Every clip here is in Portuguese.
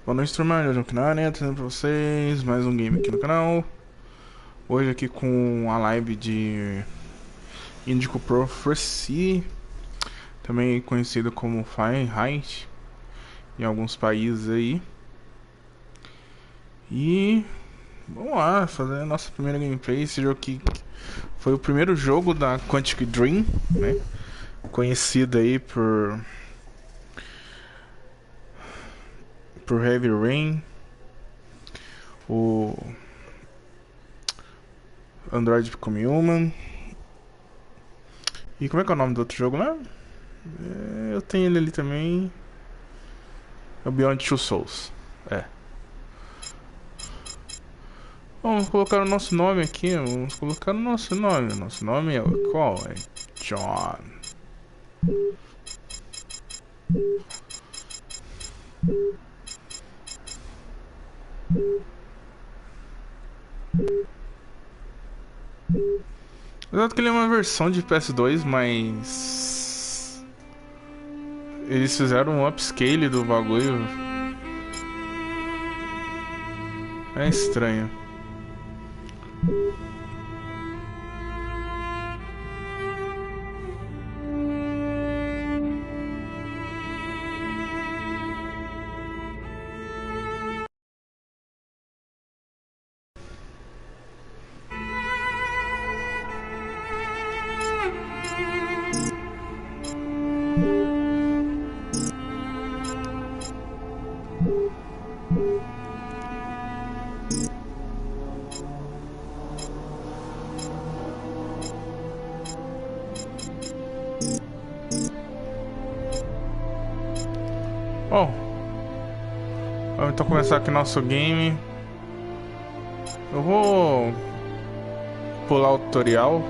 Boa noite, turma. Eu sou o Canais, trazendo pra vocês mais um game aqui no canal. Hoje aqui com a live de INDIGO PROPHECY, também conhecido como Fahrenheit em alguns países aí. E vamos lá, fazer a nossa primeira gameplay. Esse jogo aqui foi o primeiro jogo da Quantic Dream, né? Conhecido aí por Heavy Rain, o Android Become Human. E como é que é o nome do outro jogo lá? Eu tenho ele ali também. É o Beyond Two Souls. É. Vamos colocar o nosso nome aqui. Vamos colocar o nosso nome. Nosso nome é qual? É John. Exato que ele é uma versão de PS2, mas eles fizeram um upscale do bagulho. É estranho. Bom, vamos então começar aqui nosso game. Eu vou pular o tutorial.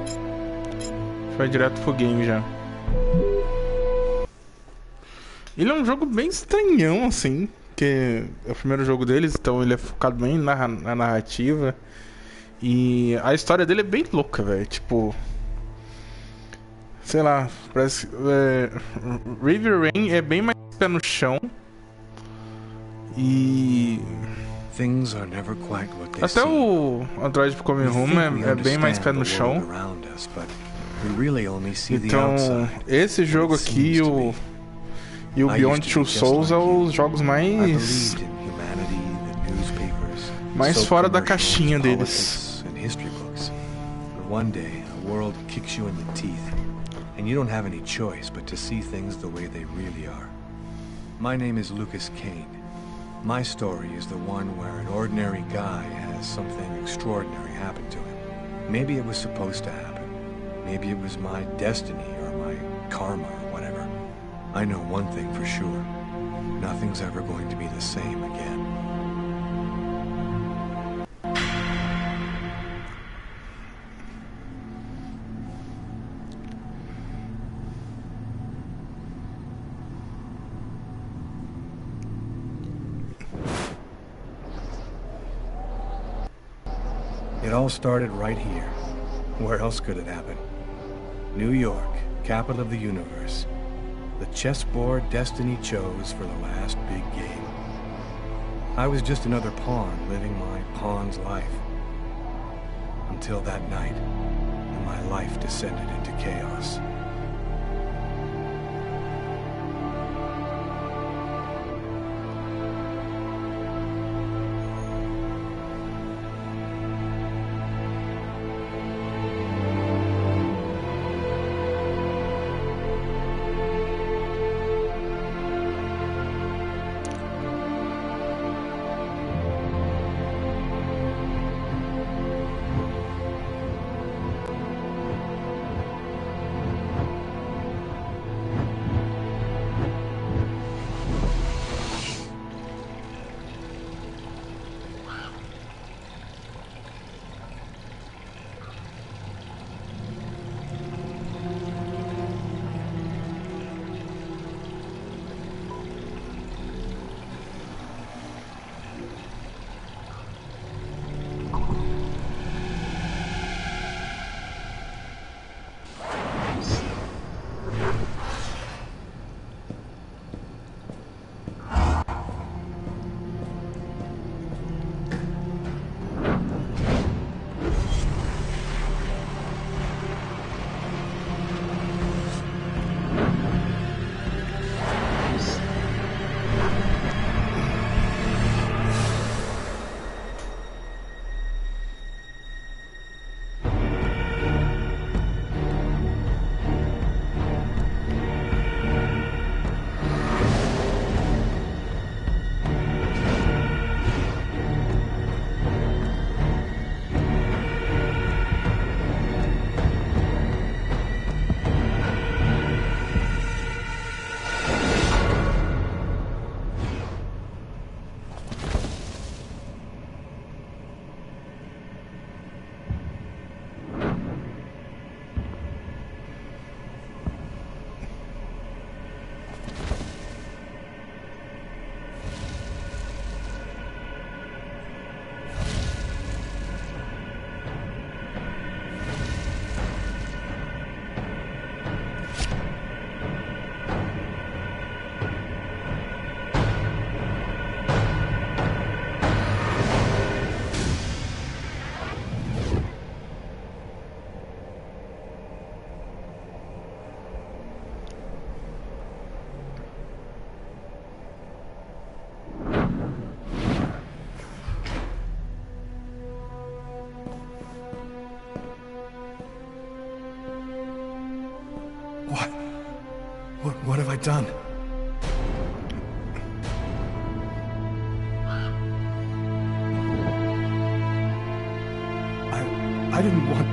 Vai direto pro game já. Ele é um jogo bem estranhão, assim, que é o primeiro jogo deles, então ele é focado bem na narrativa. E a história dele é bem louca, velho. Tipo, sei lá, parece. River Rain é bem mais pé no chão. E até o Android Become Human é bem mais pé no chão. Então, esse jogo aqui e o Beyond Two Souls são os jogos mais fora da caixinha deles. One day, a world kicks you in the teeth, and you don't have any choice but to see things the way they really are. My name is Lucas Kane. My story is the one where an ordinary guy has something extraordinary happen to him. Maybe it was supposed to happen. Maybe it was my destiny or my karma or whatever. I know one thing for sure. Nothing's ever going to be the same again. It all started right here. Where else could it happen? New York, capital of the universe. The chessboard destiny chose for the last big game. I was just another pawn living my pawn's life. Until that night, when my life descended into chaos. What have I done? I didn't want...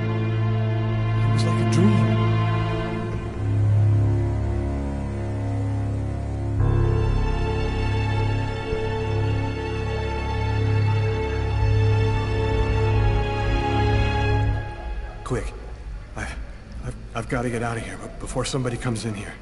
It was like a dream. Quick. I've got to get out of here, but before somebody comes in here.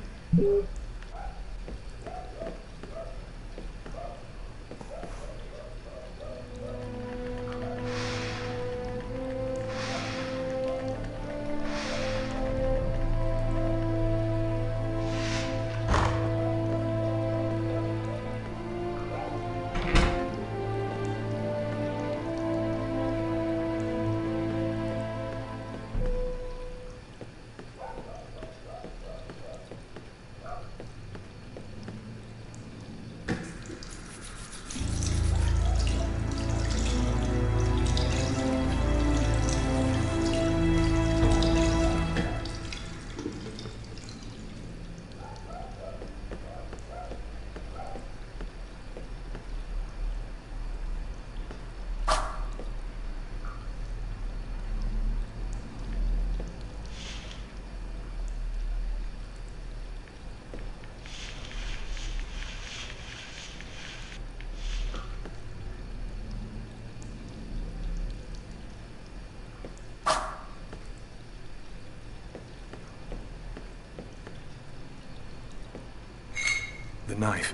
The knife.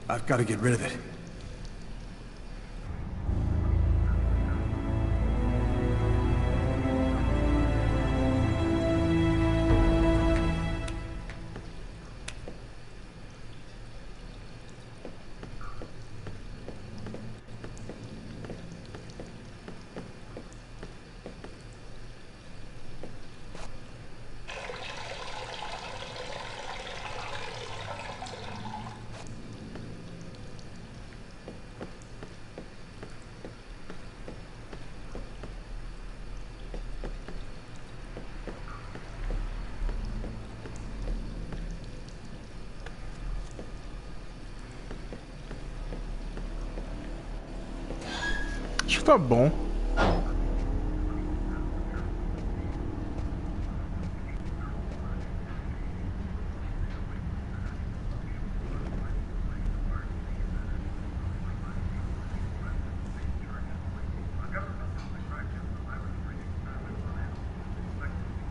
I've got to get rid of it. Acho que tá bom.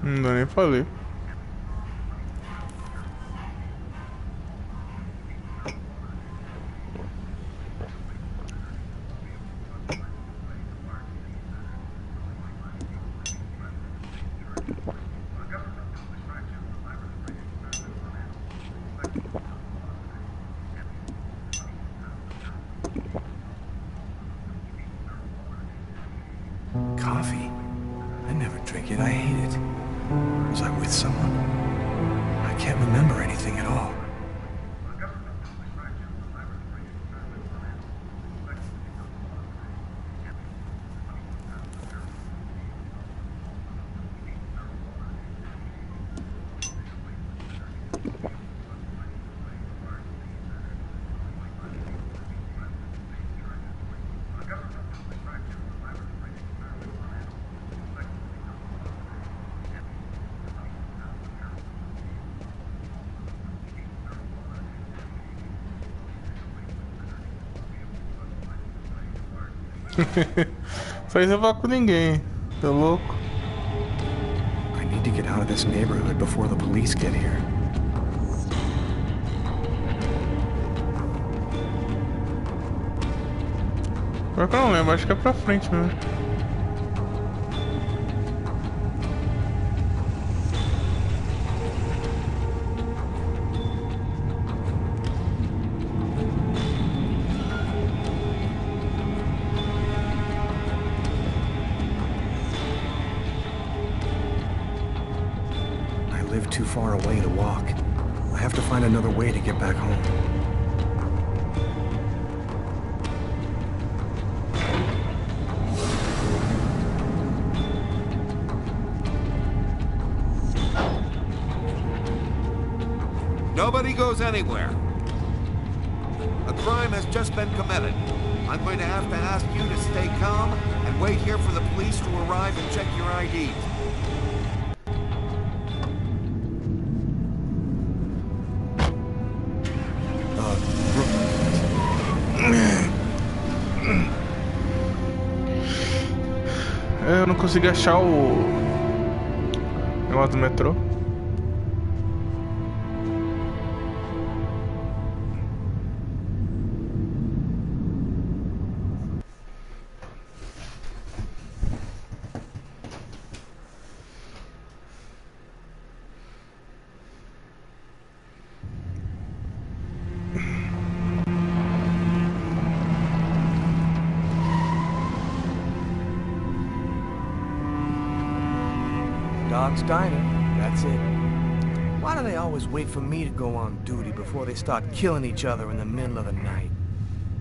Não dá nem pra ler. Coffee? I never drink it. I hate it. Was I with someone? I can't remember anything at all. Só isso eu falo com ninguém, tá louco? I need to get out of this neighborhood before the police get here. Pior que eu não lembro, acho que é pra frente mesmo. Too far away to walk. I have to find another way to get back home. Nobody go goes anywhere. A crime has just been committed. I'm going to ask you to stay calm and wait here for the police to arrive and check your IDs. Eu não consegui achar o negócio do metrô. Dog's Diner, that's it. Why do they always wait for me to go on duty before they start killing each other in the middle of the night?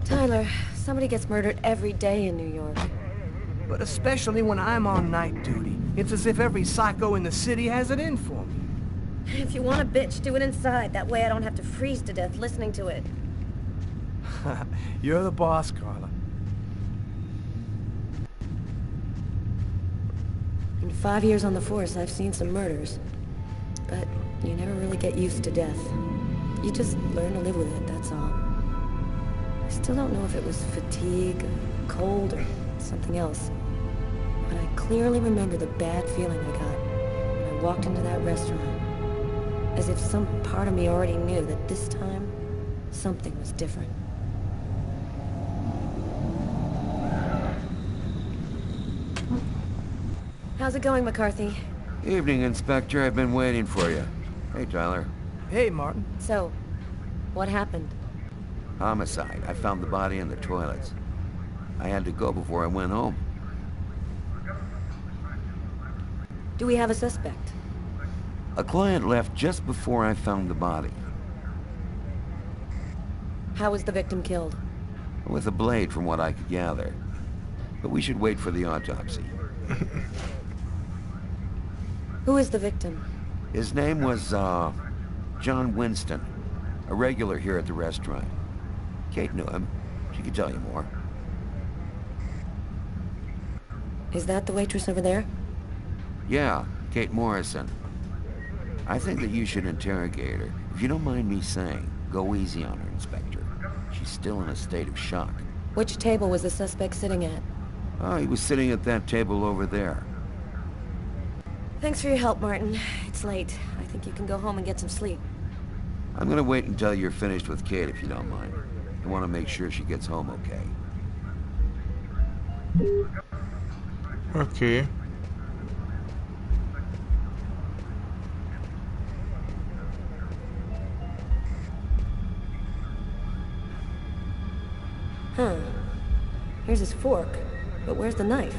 Tyler, somebody gets murdered every day in New York. But especially when I'm on night duty. It's as if every psycho in the city has it in for me. If you want a bitch, do it inside. That way I don't have to freeze to death listening to it. You're the boss, Carla. In 5 years on the force, I've seen some murders. But you never really get used to death. You just learn to live with it, that's all. I still don't know if it was fatigue, cold, or something else. But I clearly remember the bad feeling I got when I walked into that restaurant. As if some part of me already knew that this time, something was different. How's it going, McCarthy? Evening, Inspector. I've been waiting for you. Hey, Tyler. Hey, Martin. So, what happened? Homicide. I found the body in the toilets. I had to go before I went home. Do we have a suspect? A client left just before I found the body. How was the victim killed? With a blade, from what I could gather. But we should wait for the autopsy. Who is the victim? His name was, John Winston. A regular here at the restaurant. Kate knew him. She could tell you more. Is that the waitress over there? Yeah, Kate Morrison. I think that you should interrogate her. If you don't mind me saying, go easy on her, Inspector. She's still in a state of shock. Which table was the suspect sitting at? Oh, he was sitting at that table over there. Thanks for your help, Martin. It's late. I think you can go home and get some sleep. I'm gonna wait until you're finished with Kate, if you don't mind. I want to make sure she gets home okay. Ok. Huh. Here's his fork. But where's the knife?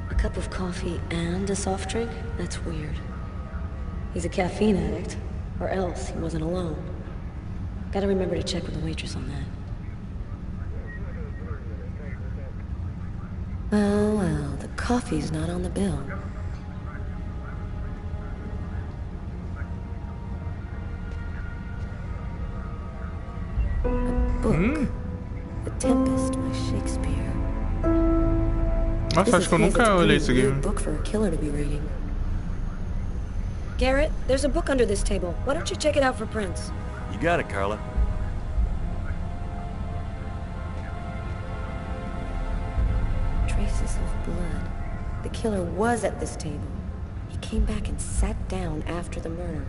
A cup of coffee and a soft drink? That's weird. He's a caffeine addict, or else he wasn't alone. Gotta remember to check with the waitress on that. Well, the coffee's not on the bill. A book. The Tempest by Shakespeare. Nossa, acho que eu nunca olhei isso aqui. This is a book for a killer to be reading. Garrett, there's a book under this table. Why don't you check it out for prints? You got it, Carla. Traces of blood. The killer was at this table. He came back and sat down after the murder.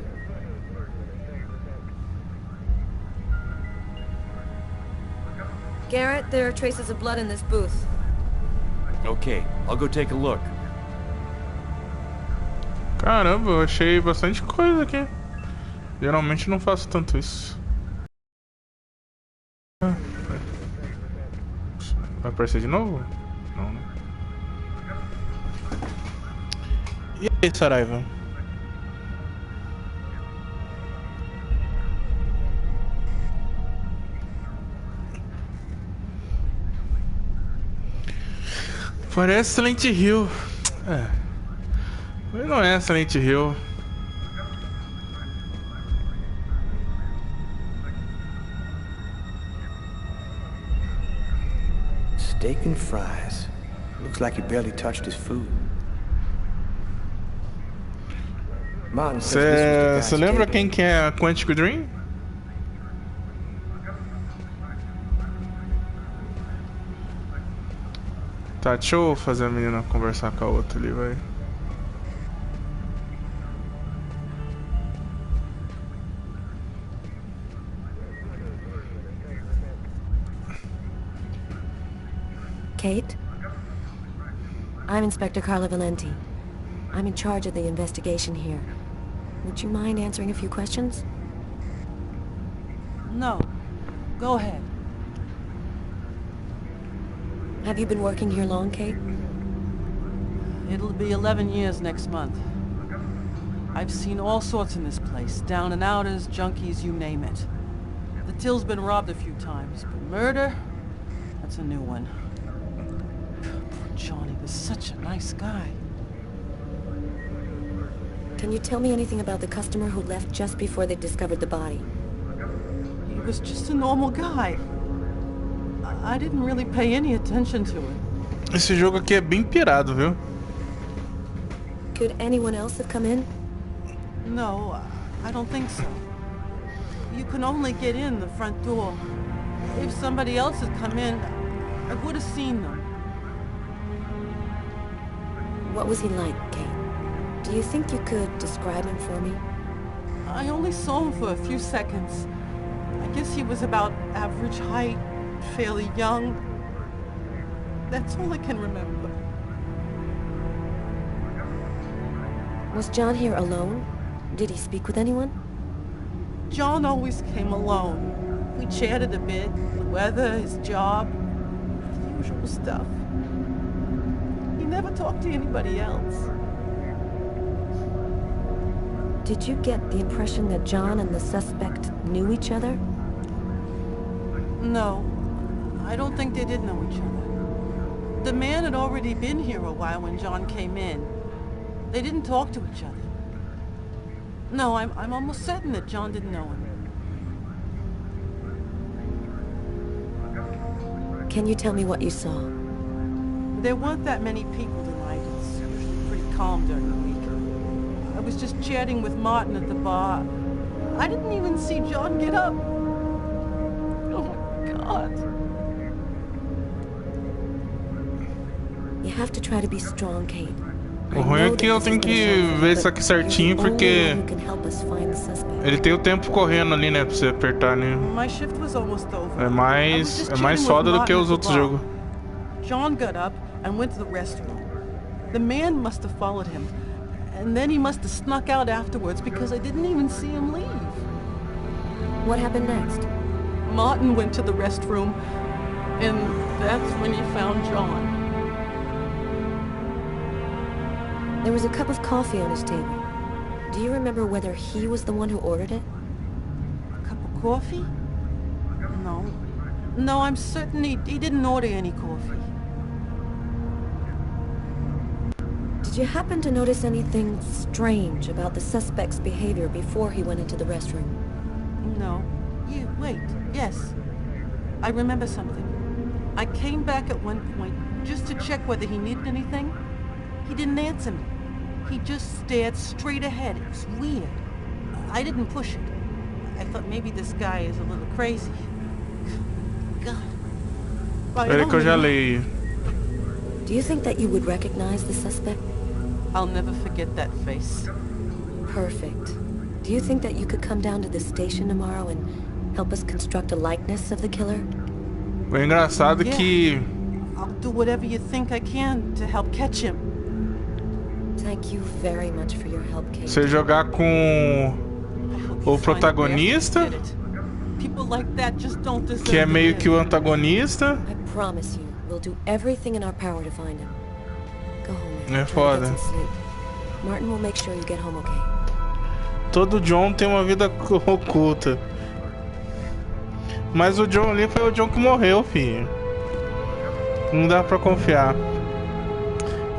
Garrett, there are traces of blood in this booth. Okay, I'll go take a look. Caramba, eu achei bastante coisa aqui. Geralmente não faço tanto isso. Vai aparecer de novo? Não, né? E aí, Saraiva? Parece Silent Hill. Ele não é Silent Hill. Steak and fries. Looks like he barely touched his food. Martin says this was the guy's Você lembra table. quem que é a Quantic Dream? Tá, deixa eu fazer a menina conversar com a outra ali, vai. Kate? I'm Inspector Carla Valenti. I'm in charge of the investigation here. Would you mind answering a few questions? No. Go ahead. Have you been working here long, Kate? It'll be 11 years next month. I've seen all sorts in this place. Down and outers, junkies, you name it. The till's been robbed a few times, but murder? That's a new one. Poor Johnny was such a nice guy. Can you tell me anything about the customer who left just before they discovered the body? He was just a normal guy. I didn't really pay any attention to it. Esse jogo aqui é bem pirado, viu? Could anyone else have come in? No, I don't think so. You can only get in the front door. If somebody else had come in, I would have seen them. What was he like, Kate? Do you think you could describe him for me? I only saw him for a few seconds. I guess he was about average height, fairly young. That's all I can remember. Was John here alone? Did he speak with anyone? John always came alone. We chatted a bit, the weather, his job, the usual stuff. He never talked to anybody else. Did you get the impression that John and the suspect knew each other? No, I don't think they did know each other. The man had already been here a while when John came in. They didn't talk to each other. No, I'm almost certain that John didn't know him. Can you tell me what you saw? There weren't that many people tonight. It's usually pretty calm during the week. I was just chatting with Martin at the bar. I didn't even see John get up. Oh my God. You have to try to be strong, Kate. O ruim é que eu tenho que ver isso aqui certinho, porque ele tem o tempo correndo ali, né, pra você apertar, né. My shift was almost over. É mais foda do que os outros jogos. John got up and went to the restroom. The man must have followed him, and then he must have snuck out afterwards because I didn't even see him leave. What happened next? Martin went to the restroom, and that's when he found John. There was a cup of coffee on his table. Do you remember whether he was the one who ordered it? A cup of coffee? No. No, I'm certain he didn't order any coffee. Did you happen to notice anything strange about the suspect's behavior before he went into the restroom? No. Wait. Yes. I remember something. I came back at one point just to check whether he needed anything. He didn't answer me. He just stared straight ahead. It was weird. I didn't push it. I thought maybe this guy is a little crazy. God. Peraí que eu já leio. Do you think that you would recognize the suspect? I'll never forget that face. Perfect. Do you think that you could come down to the station tomorrow and help us construct a likeness of the killer? O engraçado é que I'll do whatever you think I can to help catch him. Thank you very much for your help, Kate. você jogar com o protagonista, People like that just don't deserve que é meio que o antagonista. I promise you, we'll do everything in our power to find him. Go home, man. É Try to foda. get some sleep. Martin will make sure you get home okay. Todo John tem uma vida oculta. Mas o John ali foi o John que morreu, filho. Não dá pra confiar.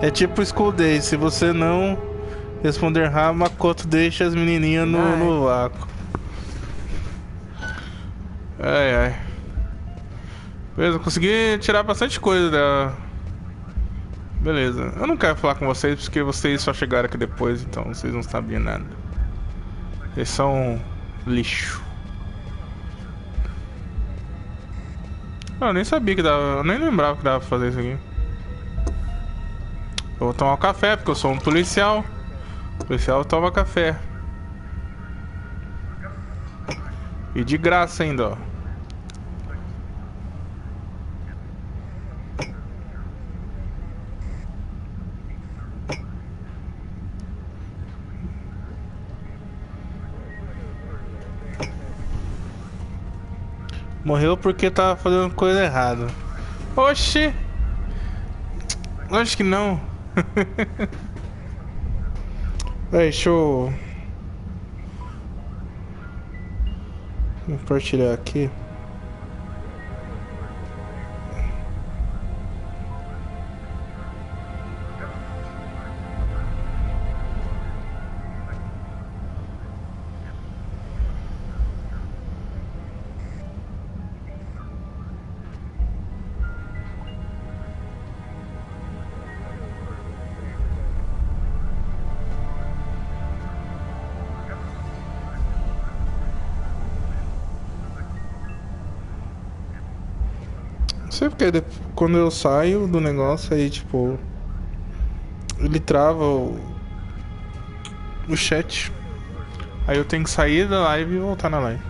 É tipo School Days, se você não responder rápido, Makoto deixa as menininhas no vácuo. Ai, ai. Beleza, consegui tirar bastante coisa da... Beleza, eu não quero falar com vocês porque vocês só chegaram aqui depois, então vocês não sabiam nada. Eles são lixo. Eu nem sabia que dava, eu nem lembrava que dava pra fazer isso aqui. Eu vou tomar um café porque eu sou um policial. O policial toma café. E de graça ainda, ó. Morreu porque tava fazendo coisa errada. Oxi! Acho que não. Deixa eu compartilhar aqui. Não sei porque quando eu saio do negócio aí, tipo, ele trava o chat. Aí eu tenho que sair da live e voltar na live.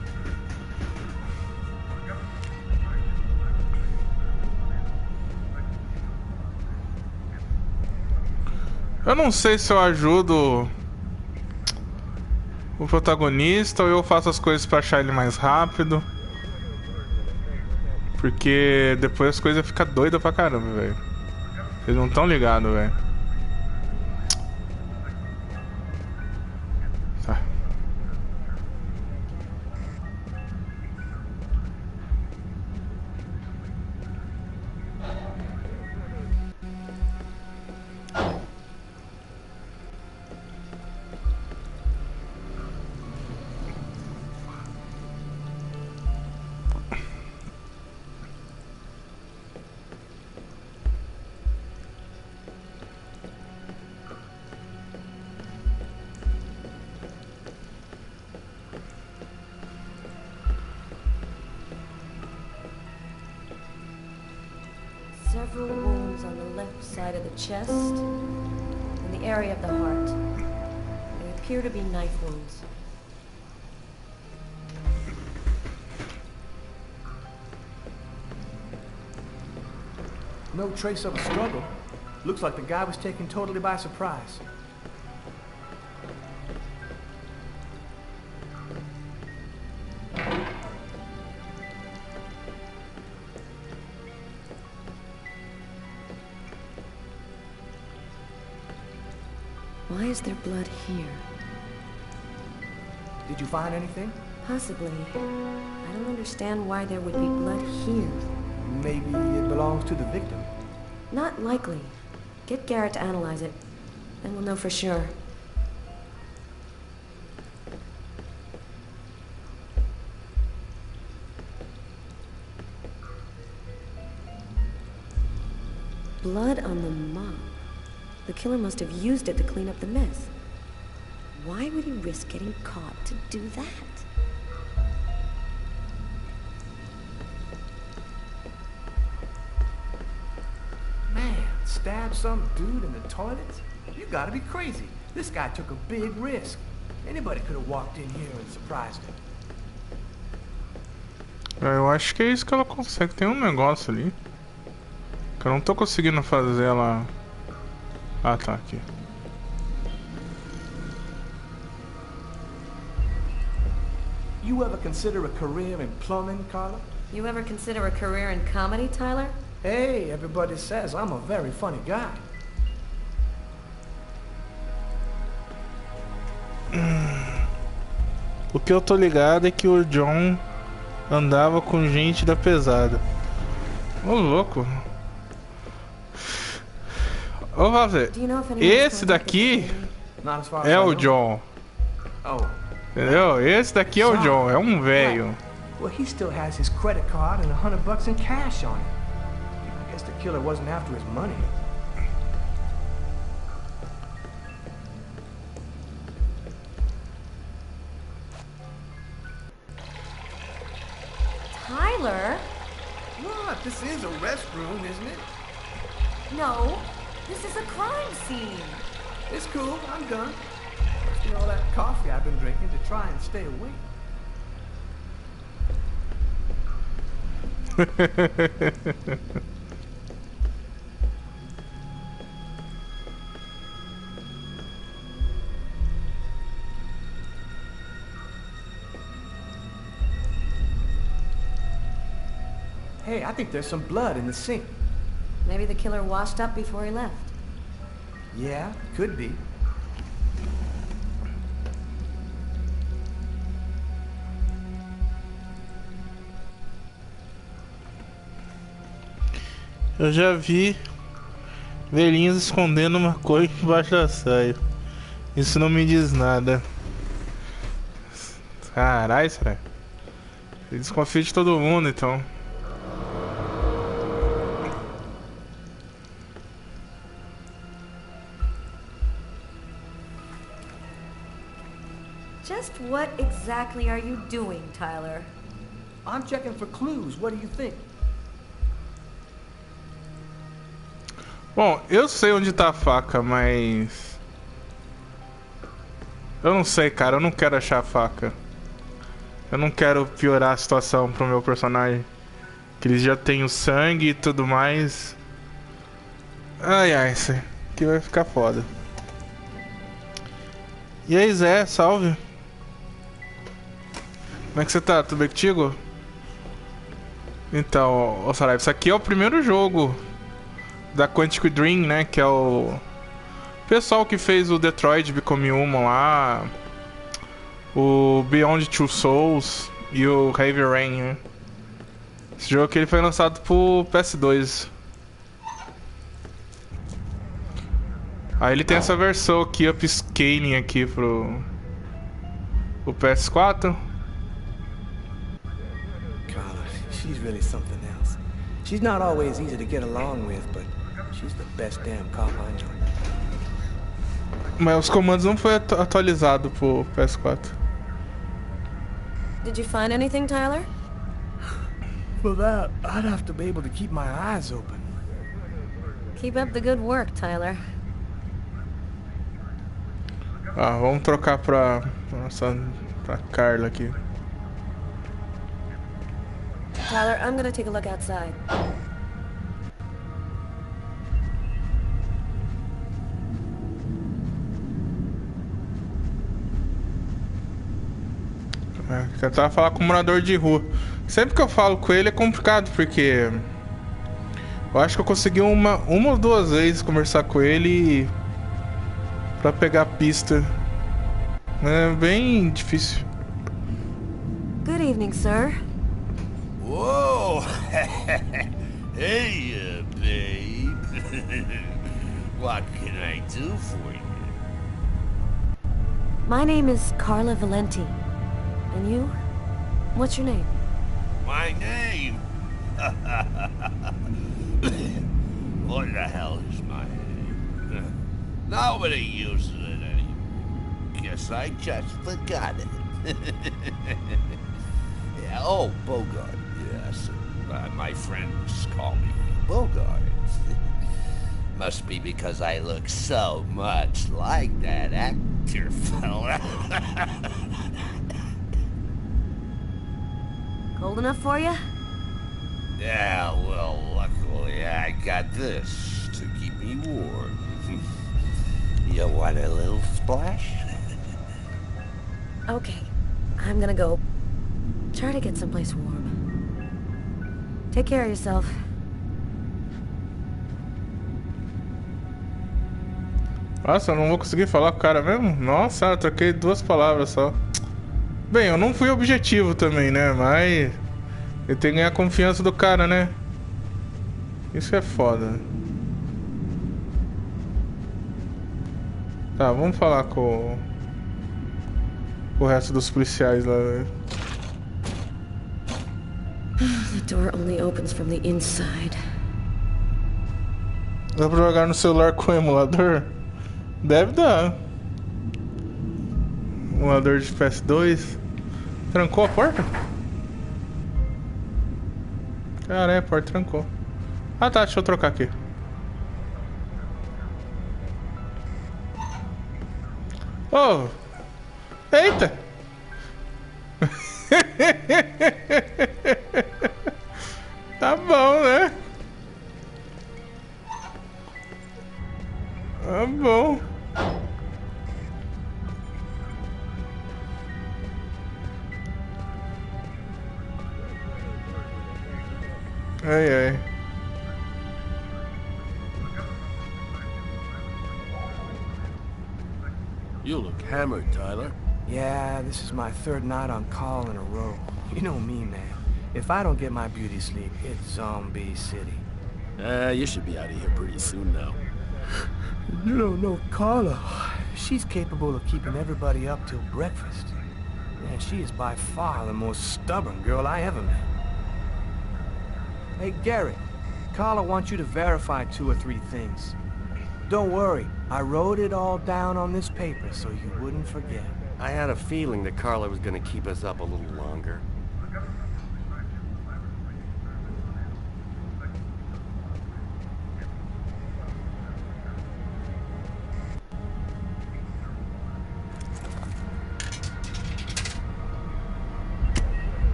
Eu não sei se eu ajudo o protagonista ou eu faço as coisas pra achar ele mais rápido. Porque depois as coisas ficam doidas pra caramba, velho. Vocês não estão ligados, velho. Tá. Several wounds on the left side of the chest and the area of the heart. They appear to be knife wounds. No trace of a struggle. Looks like the guy was taken totally by surprise. Why is there blood here? Did you find anything? Possibly. I don't understand why there would be blood here. Maybe it belongs to the victim. Not likely. Get Garrett to analyze it. Then we'll know for sure. Blood on the mop. The killer must have used it to clean up the mess. Why would he risk getting caught to do that? Man, stab some dude in the toilet? You gotta be crazy. This guy took a big risk. Anybody could have walked in here and surprised him. Eu acho que é isso que ela consegue. Tem um negócio ali que eu não tô conseguindo fazer ela... Ah, tá, aqui. You ever consider a career in plumbing, Carla? You ever consider a career in comedy, Tyler? Hey, everybody says I'm a very funny guy. O que eu tô ligado é que o John andava com gente da pesada. Ô, louco. Vou fazer. Do you know if anyone's Esse contacted daqui the lady? Not as far as é I o know. John. Oh, Entendeu? Esse daqui é o John, é um velho. well, he still has his credit card and $100 in cash on him. I guess the killer wasn't after his money. Tyler? What? This is a restroom, isn't it? No. This is a crime scene. It's cool. I'm done. Wasting all that coffee I've been drinking to try and stay awake. Hey, I think there's some blood in the sink. Maybe the killer washed up before he left. Yeah, could be. Eu já vi velhinhos escondendo uma coisa embaixo da saia. Isso não me diz nada. Caralho, será? Eu desconfio de todo mundo, então. Just what exactly are you doing, Tyler? I'm checking for clues. What do you think? Bom, eu sei onde tá a faca, mas... eu não sei, cara. Eu não quero achar a faca. Eu não quero piorar a situação pro meu personagem. Que ele já tem o sangue e tudo mais. Ai, ai, isso aqui vai ficar foda. E aí, Zé, salve. Como é que você tá? Tudo bem contigo? Então, ô Saraiva, isso aqui é o primeiro jogo da Quantic Dream, né? Que é o pessoal que fez o Detroit Become Human lá, o Beyond Two Souls e o Heavy Rain, né? Esse jogo aqui ele foi lançado pro PS2. Aí ele tem essa versão aqui, upscaling aqui pro PS4. Carla, she's really something else. She's not always easy to get along with, but she's the best damn cop I know. Mas os comandos não foi atualizado pro PS4. Did you find anything, Tyler? For that, I'd have to be able to keep my eyes open. Keep up the good work, Tyler. Ah, vamos trocar pra Carla aqui. Tyler, I'm gonna take a look outside. Tentar falar com o morador de rua. Sempre que eu falo com ele é complicado, porque eu acho que eu consegui uma ou duas vezes conversar com ele pra pegar a pista. É bem difícil. Good evening, sir. Whoa! Hey, babe. What can I do for you? My name is Carla Valenti. And you? What's your name? My name? What the hell is my name? Nobody uses it anymore. Guess I just forgot it. Yeah, oh, Bogart, yes. My friends call me Bogart. Must be because I look so much like that actor fella. Cold enough for you? Yeah, well, luckily I got this to keep me warm. You want a little splash? Okay, I'm gonna go try to get someplace warm. Take care of yourself. Nossa, eu não vou conseguir falar com o cara mesmo? Nossa, eu troquei 2 palavras só. Bem, eu não fui objetivo também, né? Mas eu tenho que ganhar a confiança do cara, né? Isso é foda. Tá, vamos falar com o resto dos policiais lá, velho. The door only opens from the inside. Dá pra jogar no celular com o emulador? Deve dar. Emulador de PS2. Trancou a porta? Cara, a porta trancou. Ah tá, deixa eu trocar aqui. Oh! Eita! Tá bom, né? Tá bom. Ai, ai. You look hammered, Tyler. Yeah, this is my third night on call in a row. You know me, man. If I don't get my beauty sleep, it's Zombie City. You should be out of here pretty soon now. You don't know Carla. She's capable of keeping everybody up till breakfast. Man, she is by far the most stubborn girl I ever met. Hey, Garrett. Carla wants you to verify 2 or 3 things. Don't worry, I wrote it all down on this paper so you wouldn't forget. I had a feeling that Carla was gonna keep us up a little longer.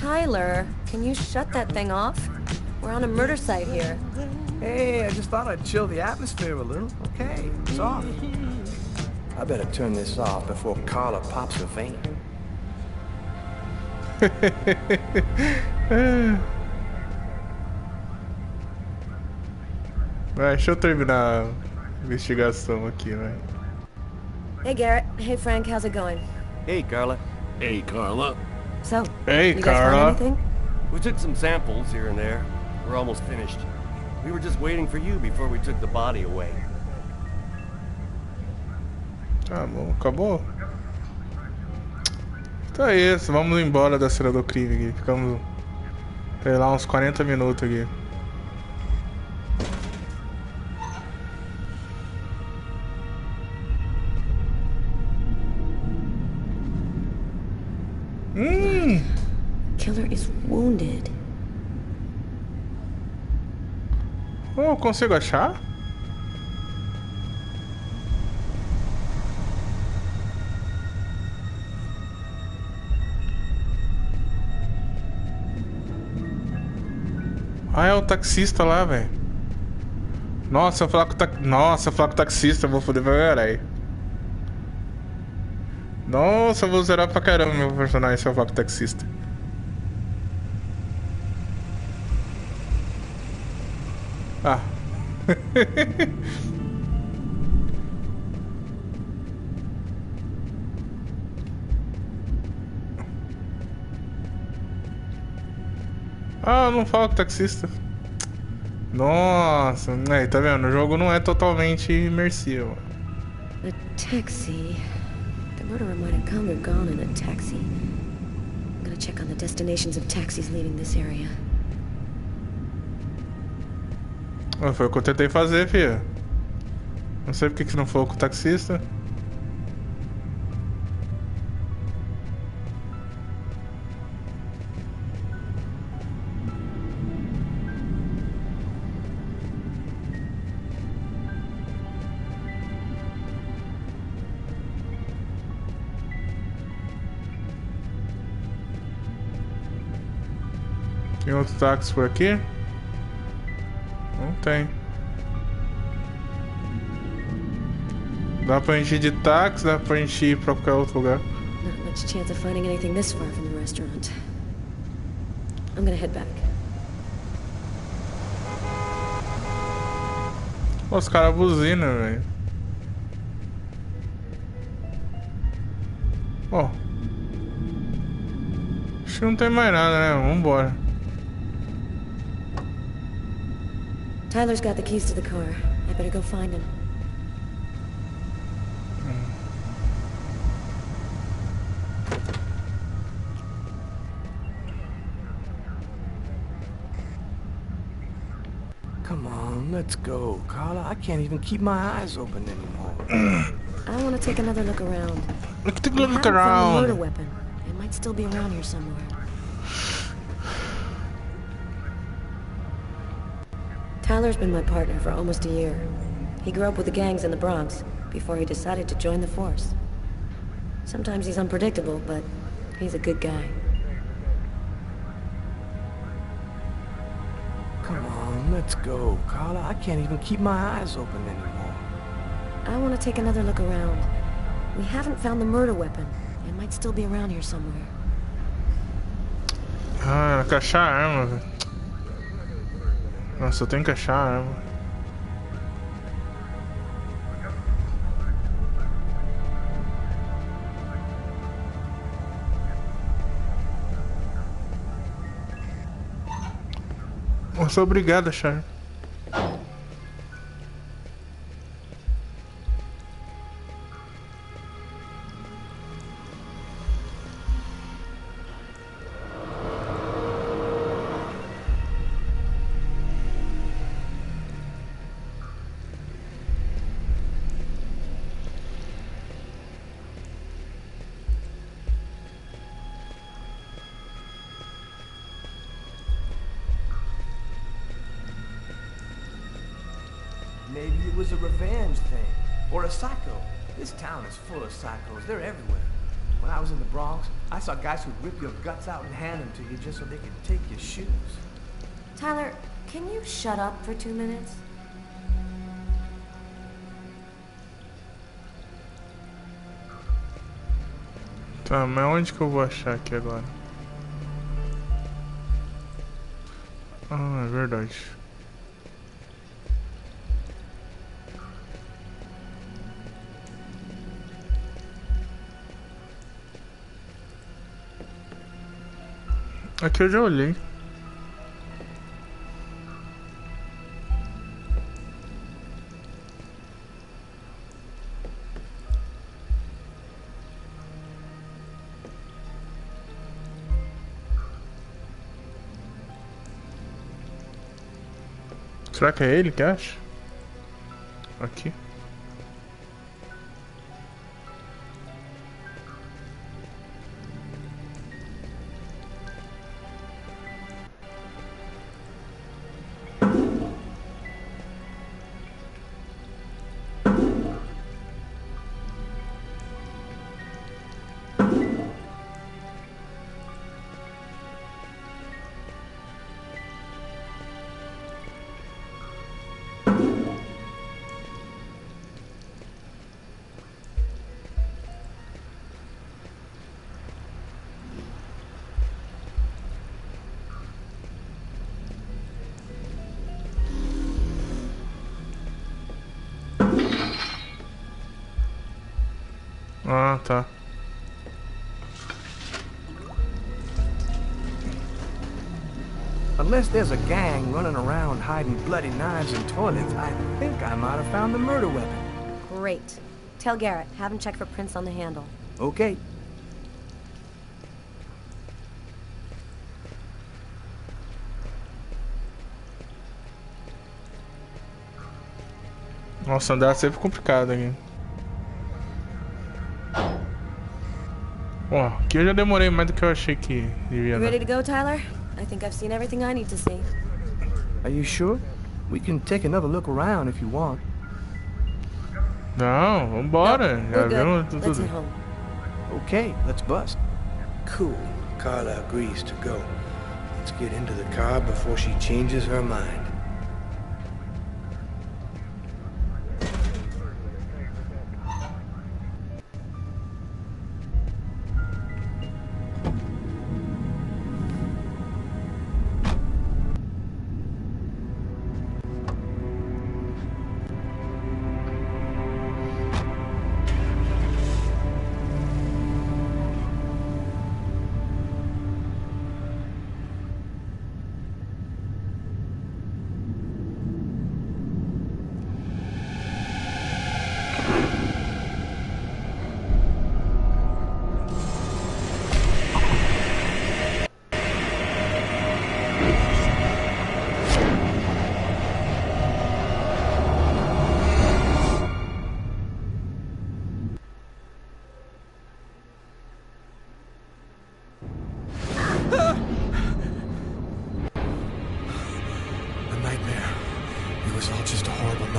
Tyler, can you shut that thing off? We're on a murder site here. Hey, I just thought I'd chill the atmosphere a little. Okay, it's off. I better turn this off before Carla pops her vein. Vai, deixa eu terminar a investigação aqui, vai. Hey, Garrett. Hey, Frank. How's it going? Hey, Carla. Hey, Carla. So, Hey, you guys Carla. find anything? We took some samples here and there. We're almost finished. We were just waiting for you before we took the body away. Tá bom, acabou? Então é isso, vamos embora da cena do crime aqui. Ficamos, sei lá, uns 40 minutos aqui. Killer is wounded. Oh, eu consigo achar? Ah, é o taxista lá, velho. Nossa, eu falar com o taxista, eu vou foder pra caralho. Nossa, eu vou zerar pra caramba meu personagem se eu falar com o taxista. Ah. Ah, eu não falo com o taxista. Nossa, aí, tá vendo? O jogo não é totalmente imersivo. A taxi. The murderer might have come or gone in a taxi. I'm gonna check on the destinations of taxis leaving this area. Foi o que eu tentei fazer, filha. Não sei porque que não foi com o taxista. Tem outro táxi por aqui? Não tem. Dá pra gente ir de táxi, dá pra gente ir pra qualquer outro lugar. Not much chance of finding anything this far from the restaurant. I'm gonna head back. Os caras buzinam, velho. Ó. Acho que não tem mais nada, né? Vambora. Tyler's got the keys to the car. I better go find him. Come on, let's go, Carla. I can't even keep my eyes open anymore. I want to take another look around. Take a We look haven't found the around. murder weapon. It might still be around here somewhere. Tyler's been my partner for almost a year. He grew up with the gangs in the Bronx before he decided to join the force. Sometimes he's unpredictable, but he's a good guy. Come on, let's go, Carla. I can't even keep my eyes open anymore. I want to take another look around. We haven't found the murder weapon. It might still be around here somewhere. Ah, era caixar a arma, velho. Nossa, eu tenho que achar a arma. Eu sou obrigado a achar. Maybe it was a revenge thing. Or a psycho. This town is full of psychos. They're everywhere. When I was in the Bronx, I saw guys who'd rip your guts out and hand them to you just so they could take your shoes. Tyler, can you shut up for 2 minutes? Tá, mas onde que eu vou achar aqui agora? Ah, é verdade. Aqui eu já olhei. Será que é ele que acha? Aqui. Ah, tá. Unless there's a gang running around hiding bloody knives in toilets, I think I might have found the murder weapon. Great. Tell Garrett, have him check for prints on the handle. Okay. Nossa, andar é sempre complicado aqui. Ó, aqui eu já demorei mais do que eu achei que devia You dar. ready to go, Tyler? I think I've seen everything I need to see. Are you sure? We can take another look around if you want. Não, vambora. No, Já we're vimos good. Let's head tudo. home. Okay, let's bust. Cool. Carla agrees to go. Let's get into the car before she changes her mind.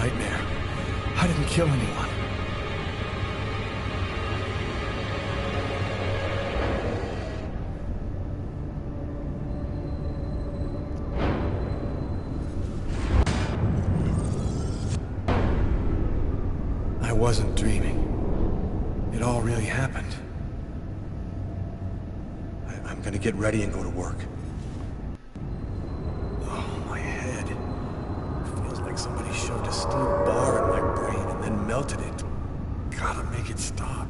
nightmare. I didn't kill anyone. I wasn't dreaming. It all really happened. I'm gonna get ready and go to work. Oh, my head. Feels like somebody shoved a steel bar in my brain and then melted it. Gotta make it stop.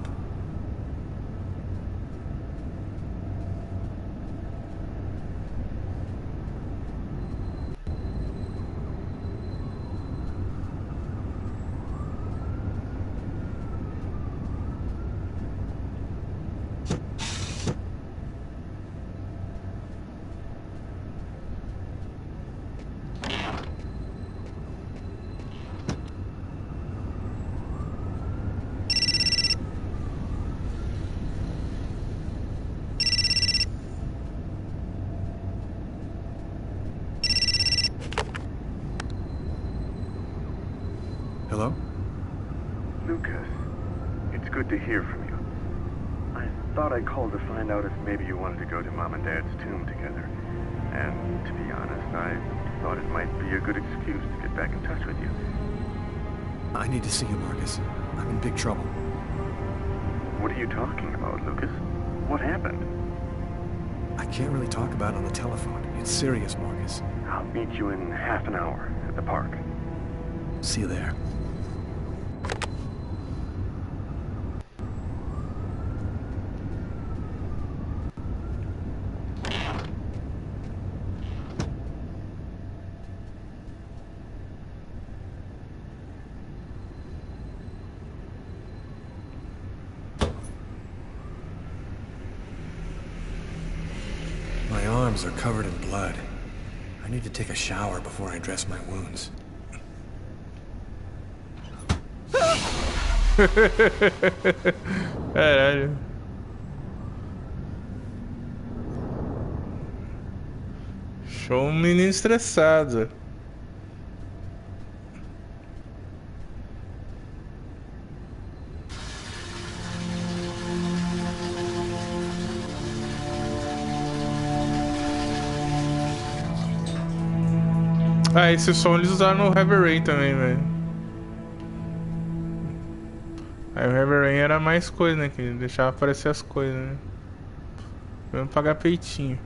Hello? Lucas, it's good to hear from you. I thought I called to find out if maybe you wanted to go to Mom and Dad's tomb together. And to be honest, I thought it might be a good excuse to get back in touch with you. I need to see you, Marcus. I'm in big trouble. What are you talking about, Lucas? What happened? I can't really talk about it on the telephone. It's serious, Marcus. I'll meet you in half an hour at the park. See you there. My arms are covered in blood. I need to take a shower before I dress my wounds. Caralho. Show um menino estressado. Ah, esse som eles usaram no Heavy Rain também, velho. Aí o Heavy Rain era mais coisa, né? Que deixava aparecer as coisas, né? Vamos pagar peitinho.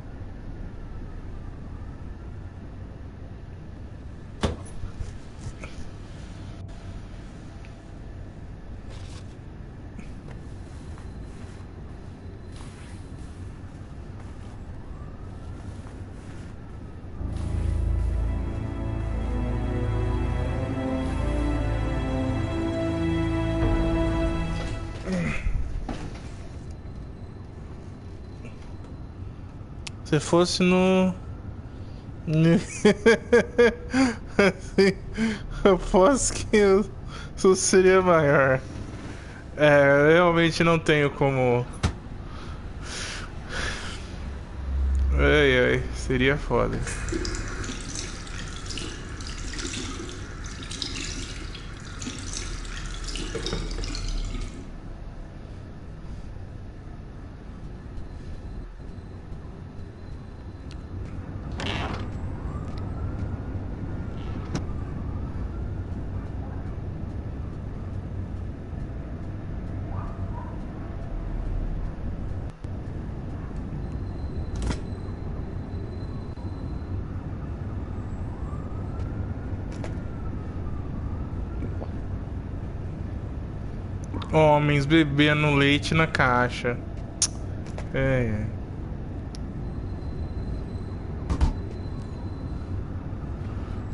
Se fosse no... assim, eu posso que isso seria maior. É, eu realmente não tenho como... Ai, ai, seria foda. Homens bebendo leite na caixa. É.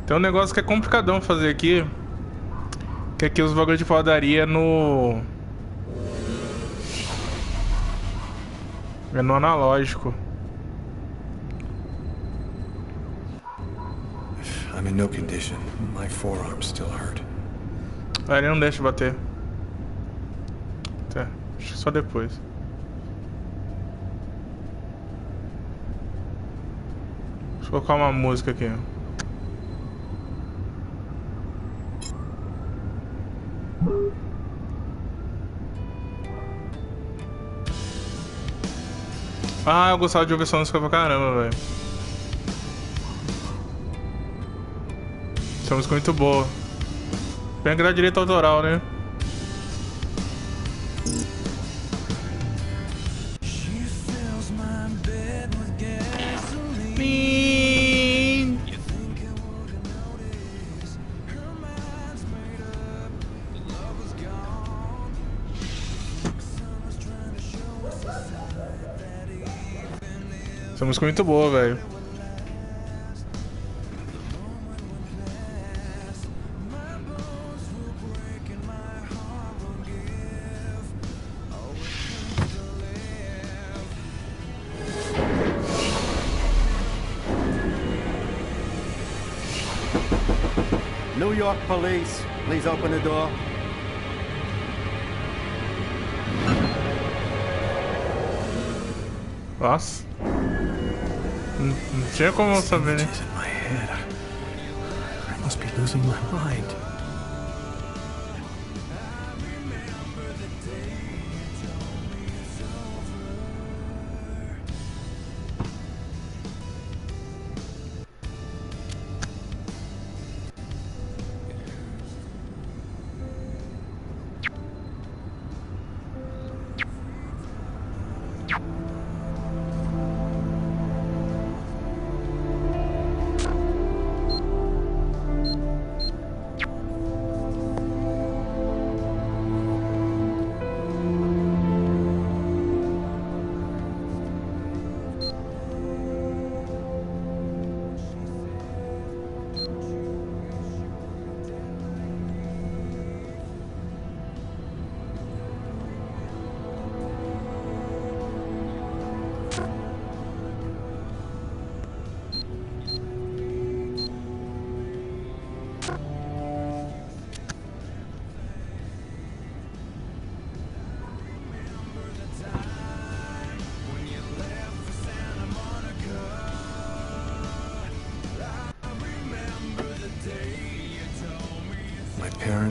Tem um negócio que é complicadão fazer aqui. Que aqui os bagulhos de padaria é no analógico. I'm in no condition. My forearms still hurt. Ah, ele não deixa bater. Tá, acho que só depois. Deixa eu colocar uma música aqui. Ah, eu gostava de ouvir essa música pra caramba, velho. Essa música é muito boa. Tem que dar direito autoral, né? Essa música é muito boa, velho. New York police, please open the door. Nossa. Não tinha como saber, né? I must be losing my mind.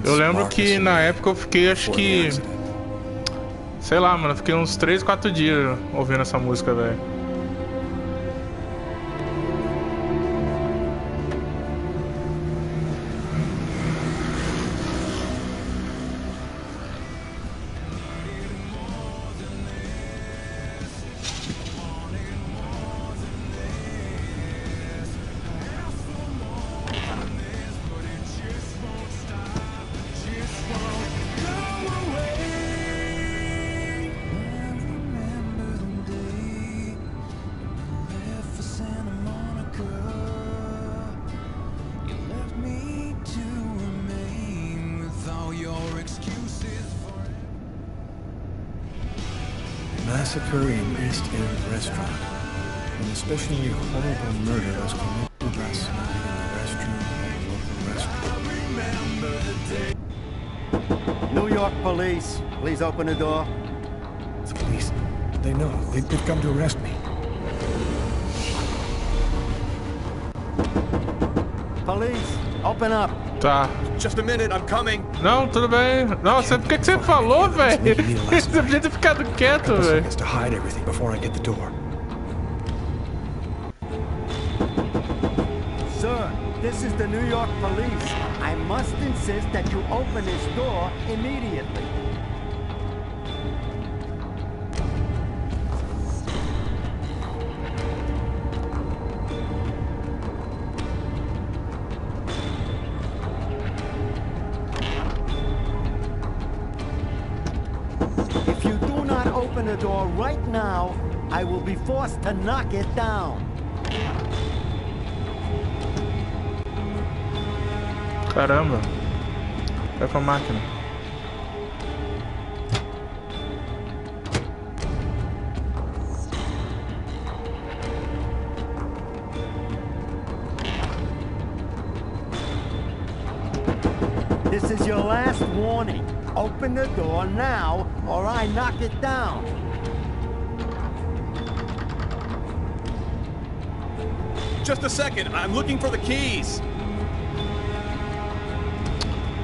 Eu lembro que na época eu fiquei, acho que... Sei lá, mano, eu fiquei uns 3, 4 dias ouvindo essa música, velho. Massacre in East End restaurant. An especially horrible murder was committed last night in the restroom of a local restaurant. New York police, please open the door. The police, they know. They've come to arrest me. Police, open up. Tá. Just a minute, I'm coming. Não, tudo bem. Nossa, por que você falou, velho? Você podia ter ficado quieto, velho. To hide everything before I get the door. Sir, this is the New York police. I must insist that you open this door immediately. Open the door right now, I will be forced to knock it down. Caramba. Vai pra máquina. This is your last warning. Open the door now, or I knock it down. Just a second, I'm looking for the keys.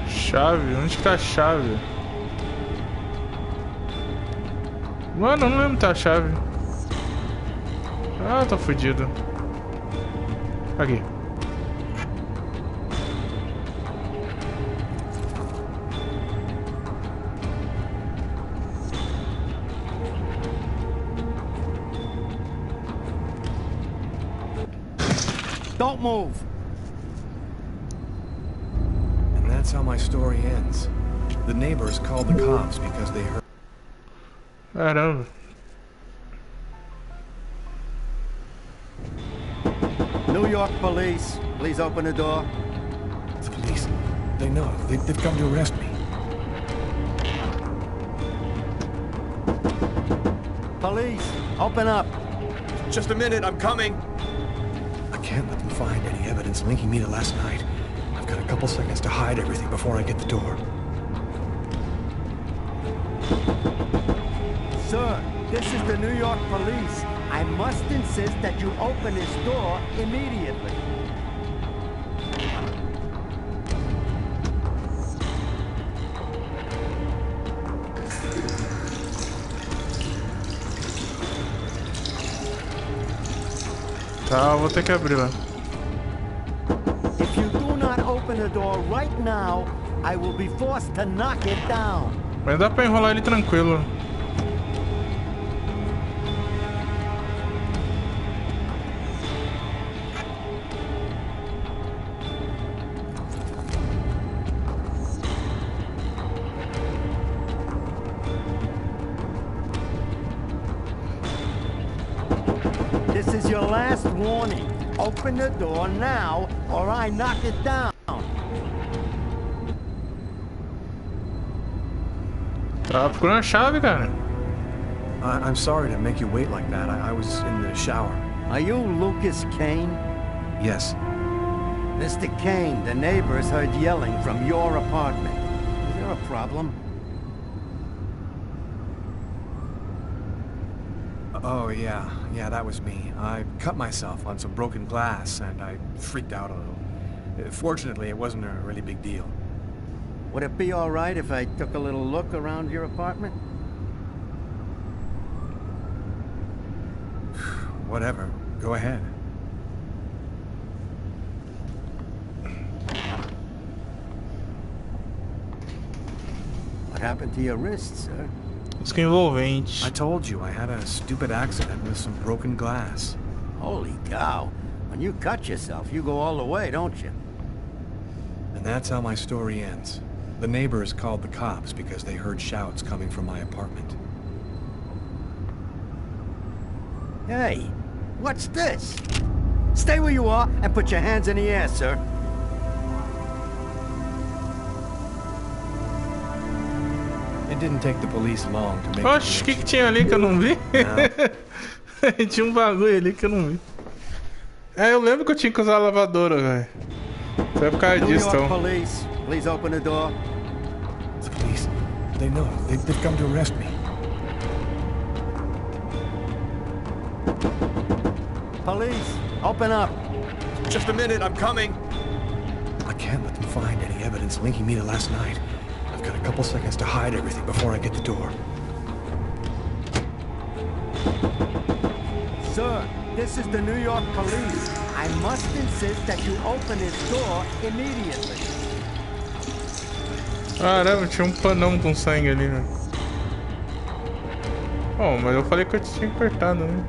Chave? Onde que tá a chave? Mano, eu não lembro que tá a chave. Ah, tô fudido. Aqui. Don't move. And that's how my story ends. The neighbors called the cops because they heard. Caramba. New York police, please open the door. The police. They know. They've come to arrest me. Police, open up. Just a minute, I'm coming. I can't let them find any evidence linking me to last night. I've got a couple seconds to hide everything before I get the door. Sir, this is the New York police. I must insist that you open this door immediately. Tá, vou ter que abrir lá. If you do not open the door right now, I will be forced to knock it down. Mas dá pra enrolar ele tranquilo. This is your last warning. Open the door now, or I knock it down. Tá procurando a chave, cara. I'm sorry to make you wait like that. I was in the shower. Are you Lucas Kane? Yes. Mr. Kane, the neighbors heard yelling from your apartment. Is there a problem? Oh, yeah, that was me. I cut myself on some broken glass, and I freaked out a little. Fortunately, it wasn't a really big deal. Would it be all right if I took a little look around your apartment? Whatever. Go ahead. What happened to your wrist, sir? Isso que é envolvente. I told you I had a stupid accident with some broken glass. Holy cow. When you cut yourself, you go all the way, don't you? And that's how my story ends. The neighbors called the cops because they heard shouts coming from my apartment. Hey, what's this? Stay where you are and put your hands in the air, sir. It didn't take the police long to make. Oxe, o que tinha ali que eu não vi? Tinha um bagulho ali que eu não vi. É, eu lembro que eu tinha que usar a lavadora, velho. Foi por causa disso, então. Police, please open the door. The police. They know. They've come to arrest me. Police, open up. Just a minute, I'm coming. I can't let them find any evidence linking me to last night. I've got a couple seconds to hide everything before I get the door. Sir, this is the New York police. I must insist that you open this door immediately. Caramba, tinha um panão com sangue ali, né? Bom, mas eu falei que eu tinha cortado, né?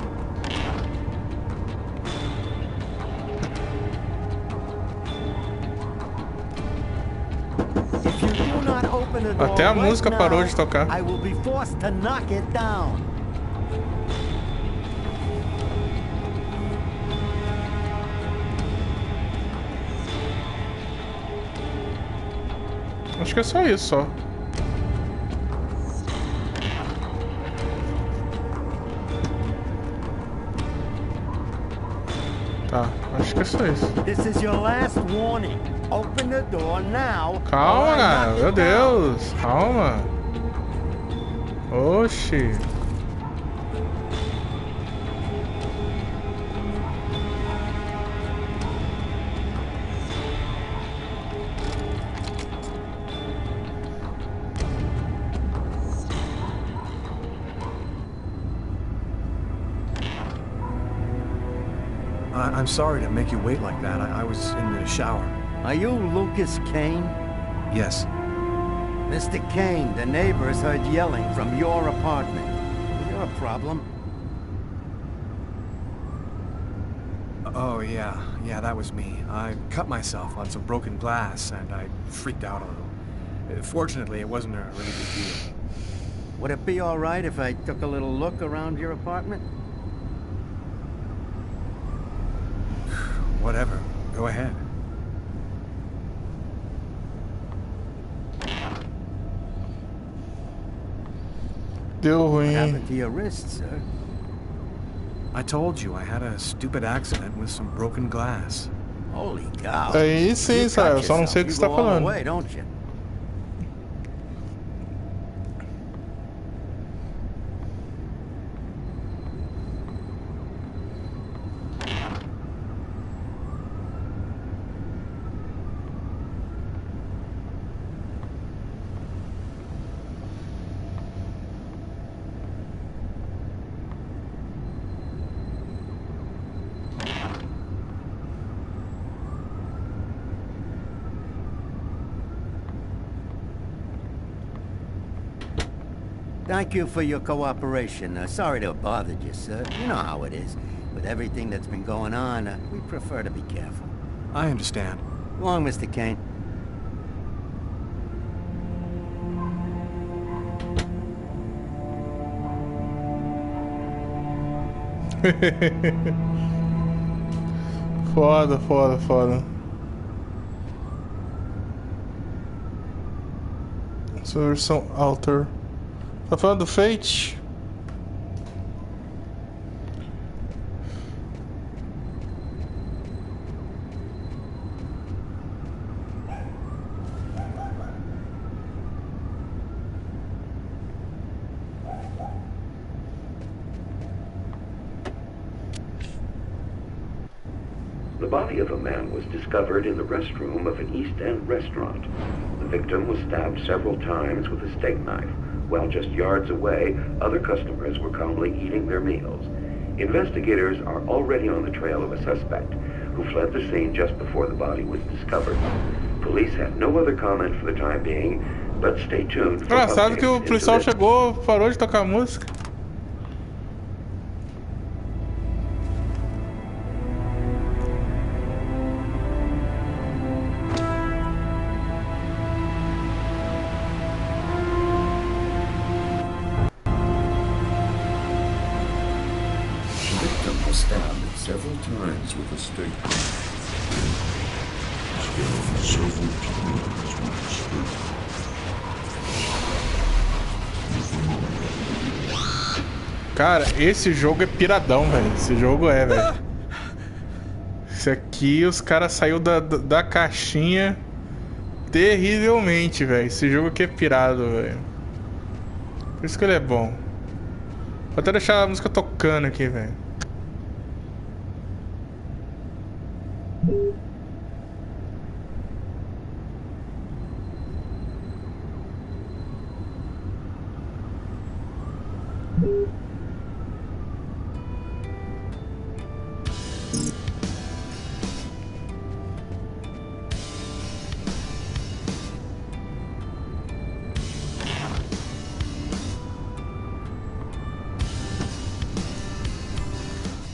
Até a música parou de tocar. I will be forced to knock it down. Acho que é só isso, só. Tá, acho que é só isso. This is your last warning. Open the door now. Calma, cara. Meu Deus. Calma. Oxi. I'm sorry to make you wait like that. I was in the shower. Are you Lucas Kane? Yes. Mr. Kane, the neighbors heard yelling from your apartment. Is there a problem? Oh, yeah, that was me. I cut myself on some broken glass, and I freaked out a little. Fortunately, it wasn't a really big deal. Would it be all right if I took a little look around your apartment? Whatever. Go ahead. Deu ruim. What happened to your wrist, sir? I told you I had a stupid accident with some broken glass. Holy cow. Aí sim, sabe? Eu só não sei o que você tá falando. Way, don't you? Thank you for your cooperation. Sorry to have bothered you, sir. You know how it is. With everything that's been going on, we prefer to be careful. I understand. Go on, Mr. Kane. Foda, foda, foda. Sua versão Alter. Tá falando do Fate? The body of a man was discovered in the restroom of an East End restaurant. The victim was stabbed several times with a steak knife, while just yards away, other customers were calmly eating their meals. Investigators are already on the trail of a suspect who fled the scene just before the body was discovered. Police have no other comment for the time being, but stay tuned for Engraçado que o policial chegou, parou de tocar música. Several times with a stick. Cara, esse jogo é piradão, velho. Esse jogo é, velho. Esse aqui, os caras saiu da caixinha terrivelmente, velho. Esse jogo aqui é pirado, velho. Por isso que ele é bom. Vou até deixar a música tocando aqui, velho.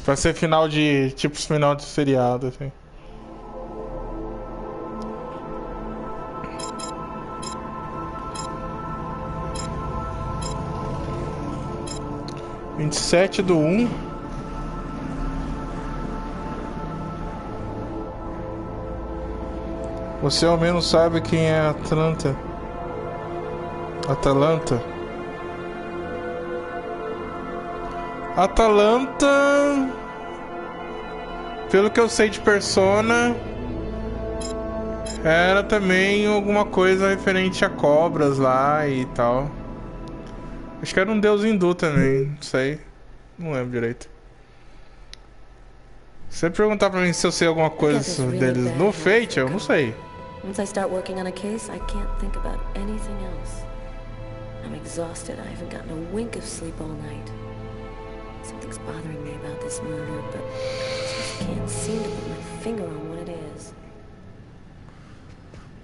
Vai ser final de... tipo final de seriado, assim. Vinte e 27/1. Você ao menos sabe quem é Atlanta. Atalanta, pelo que eu sei de Persona, era também alguma coisa referente a cobras lá e tal. Acho que era um deus hindu também, não sei, não lembro direito. Se você perguntar pra mim se eu sei alguma coisa deles no Fate, eu não sei. Once I start working on a case, I can't think about anything else. I'm exhausted. I haven't gotten a wink of sleep all night. Something's bothering me about this murder, but I just can't seem to put my finger on what it is.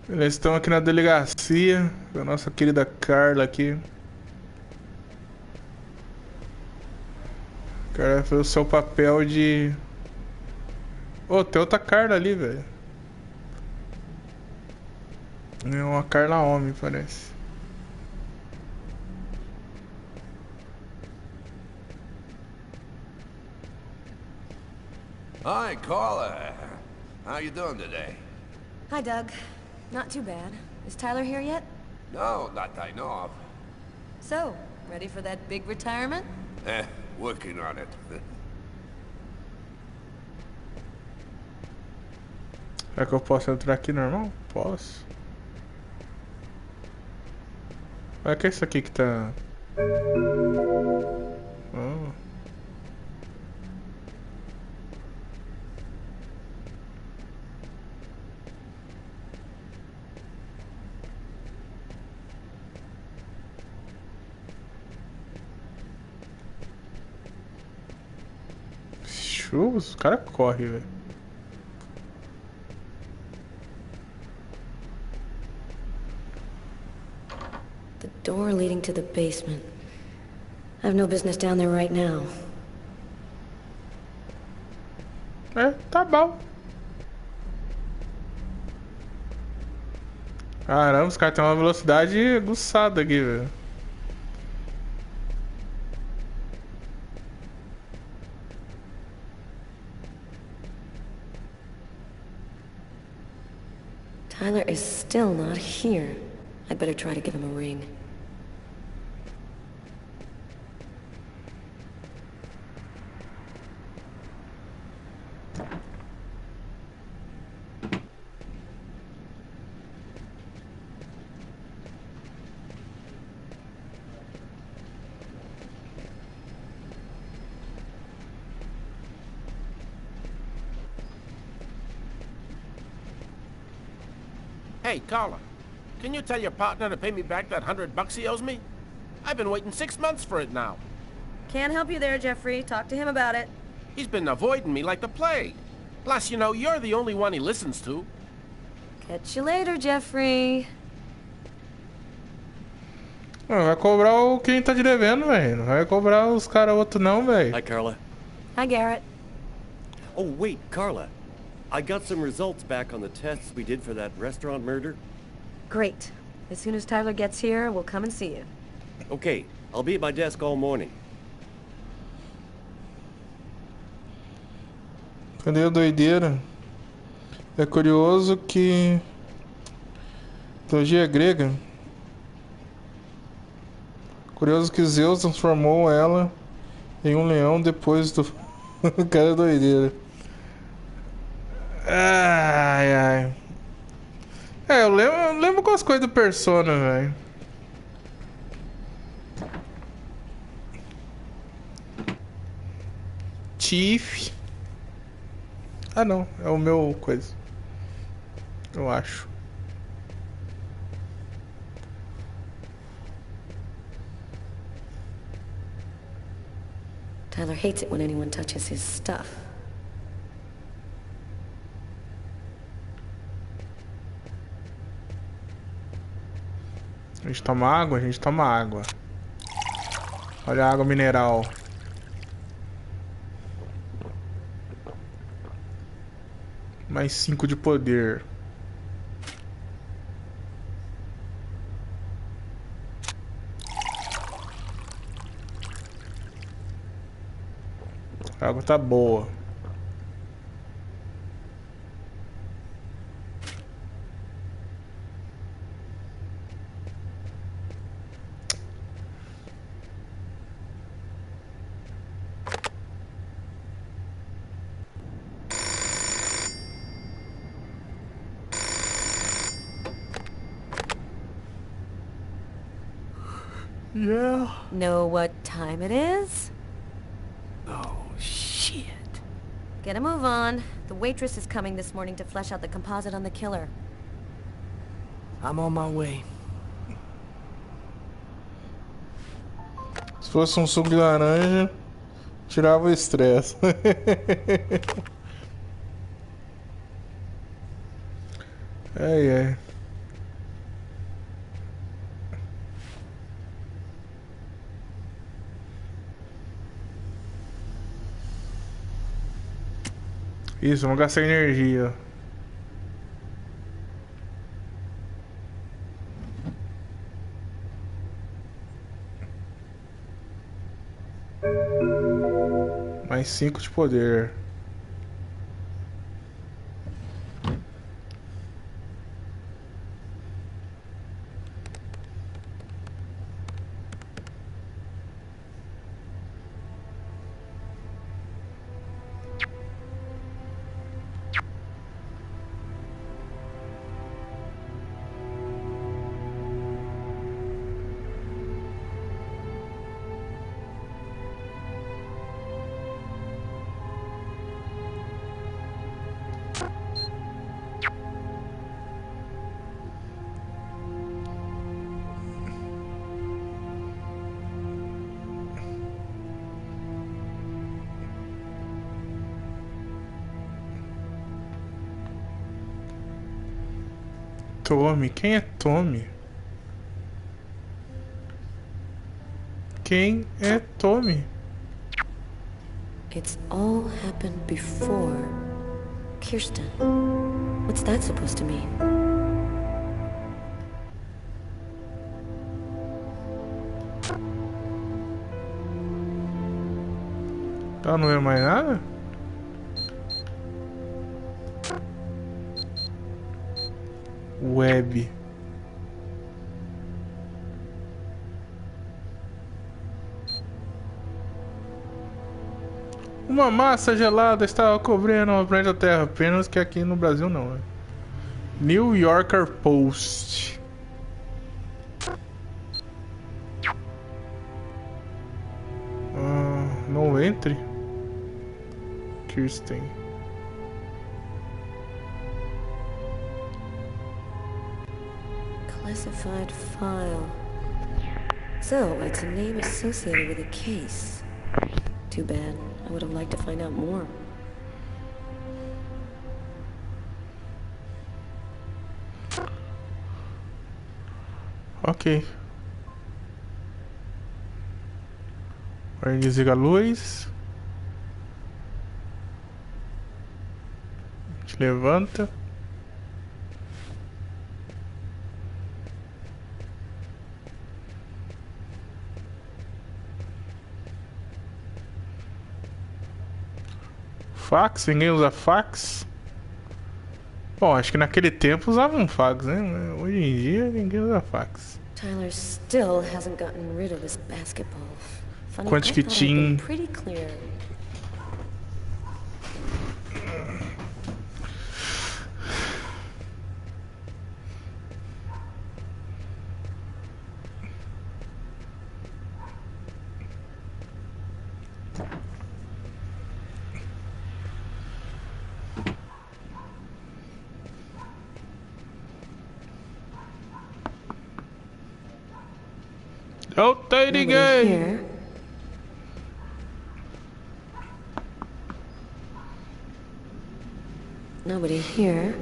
Eles estão aqui na delegacia, a nossa querida Carla aqui. O cara fez o seu papel de... Ô, tem outra Carla ali, velho. É uma Carla homem, parece. Hi, Carla. How you doing today? Hi, Doug. Not too bad. Is Tyler here yet? No, not that I know of. So, ready for that big retirement? Working on it. Será que eu posso entrar aqui normal? Posso. Olha que é isso aqui que tá... Oh. Churros, o cara corre, velho. The door leading to the basement. I have no business down there right now. É, tá bom. Caramba, os caras têm uma velocidade aguçada aqui, velho. Tyler is still not here. I'd better try to give him a ring. Hey, Carla, can you tell your partner to pay me back that $100 he owes me? I've been waiting 6 months for it now. Can't help you there, Jeffrey. Talk to him about it. He's been avoiding me like the plague. Plus, you know, you're the only one he listens to. Catch you later, Jeffrey. Não vai cobrar o quem tá te devendo, velho. Não vai cobrar os caras outros não, velho. Hi, Carla. Hi, Garrett. Oh, wait, Carla. I got some results back on the tests we did for that restaurant murder. Great. As soon as Tyler gets here, we'll come and see you. Okay, I'll be at my desk all morning. Cadê a doideira? É curioso que... Teologia grega. Curioso que Zeus transformou ela em um leão depois do... Cara, é doideira. Ai, ai. É, eu lembro com as coisas do Persona, velho. Chief. Ah, não. É o meu coisa. Eu acho. Tyler hates it when anyone touches his stuff. A gente toma água? A gente toma água. Olha a água mineral. Mais 5 de poder. A água tá boa. Yeah. Know what time it is? Oh, shit. Get a move on. The waitress is coming this morning to flesh out the composite on the killer. I'm on my way. Se fosse um suco de laranja, Tirava o estresse. Ai, ai. Isso, não gastar energia. Mais 5 de poder. Tommy? Quem é Tommy? Quem é Tommy? It's all happened before. Kirsten. What's that supposed to mean? Tá, não é mais nada? Web. Uma massa gelada estava cobrindo o planeta Terra, apenas que aqui no Brasil não. New Yorker Post. Não entre. Kirsten. Classified file. So, it's a name associated with a case. Too bad. I would have liked to find out more. Ok. Agora desliga a luz. A gente levanta. Fax? Ninguém usa fax? Bom, acho que naquele tempo usavam fax, né? Hoje em dia ninguém usa fax. Tyler still hasn't gotten rid of his basketball. Funny, Quantic I thought I'd Dream. been pretty clear. Não tem ninguém! Nobody here.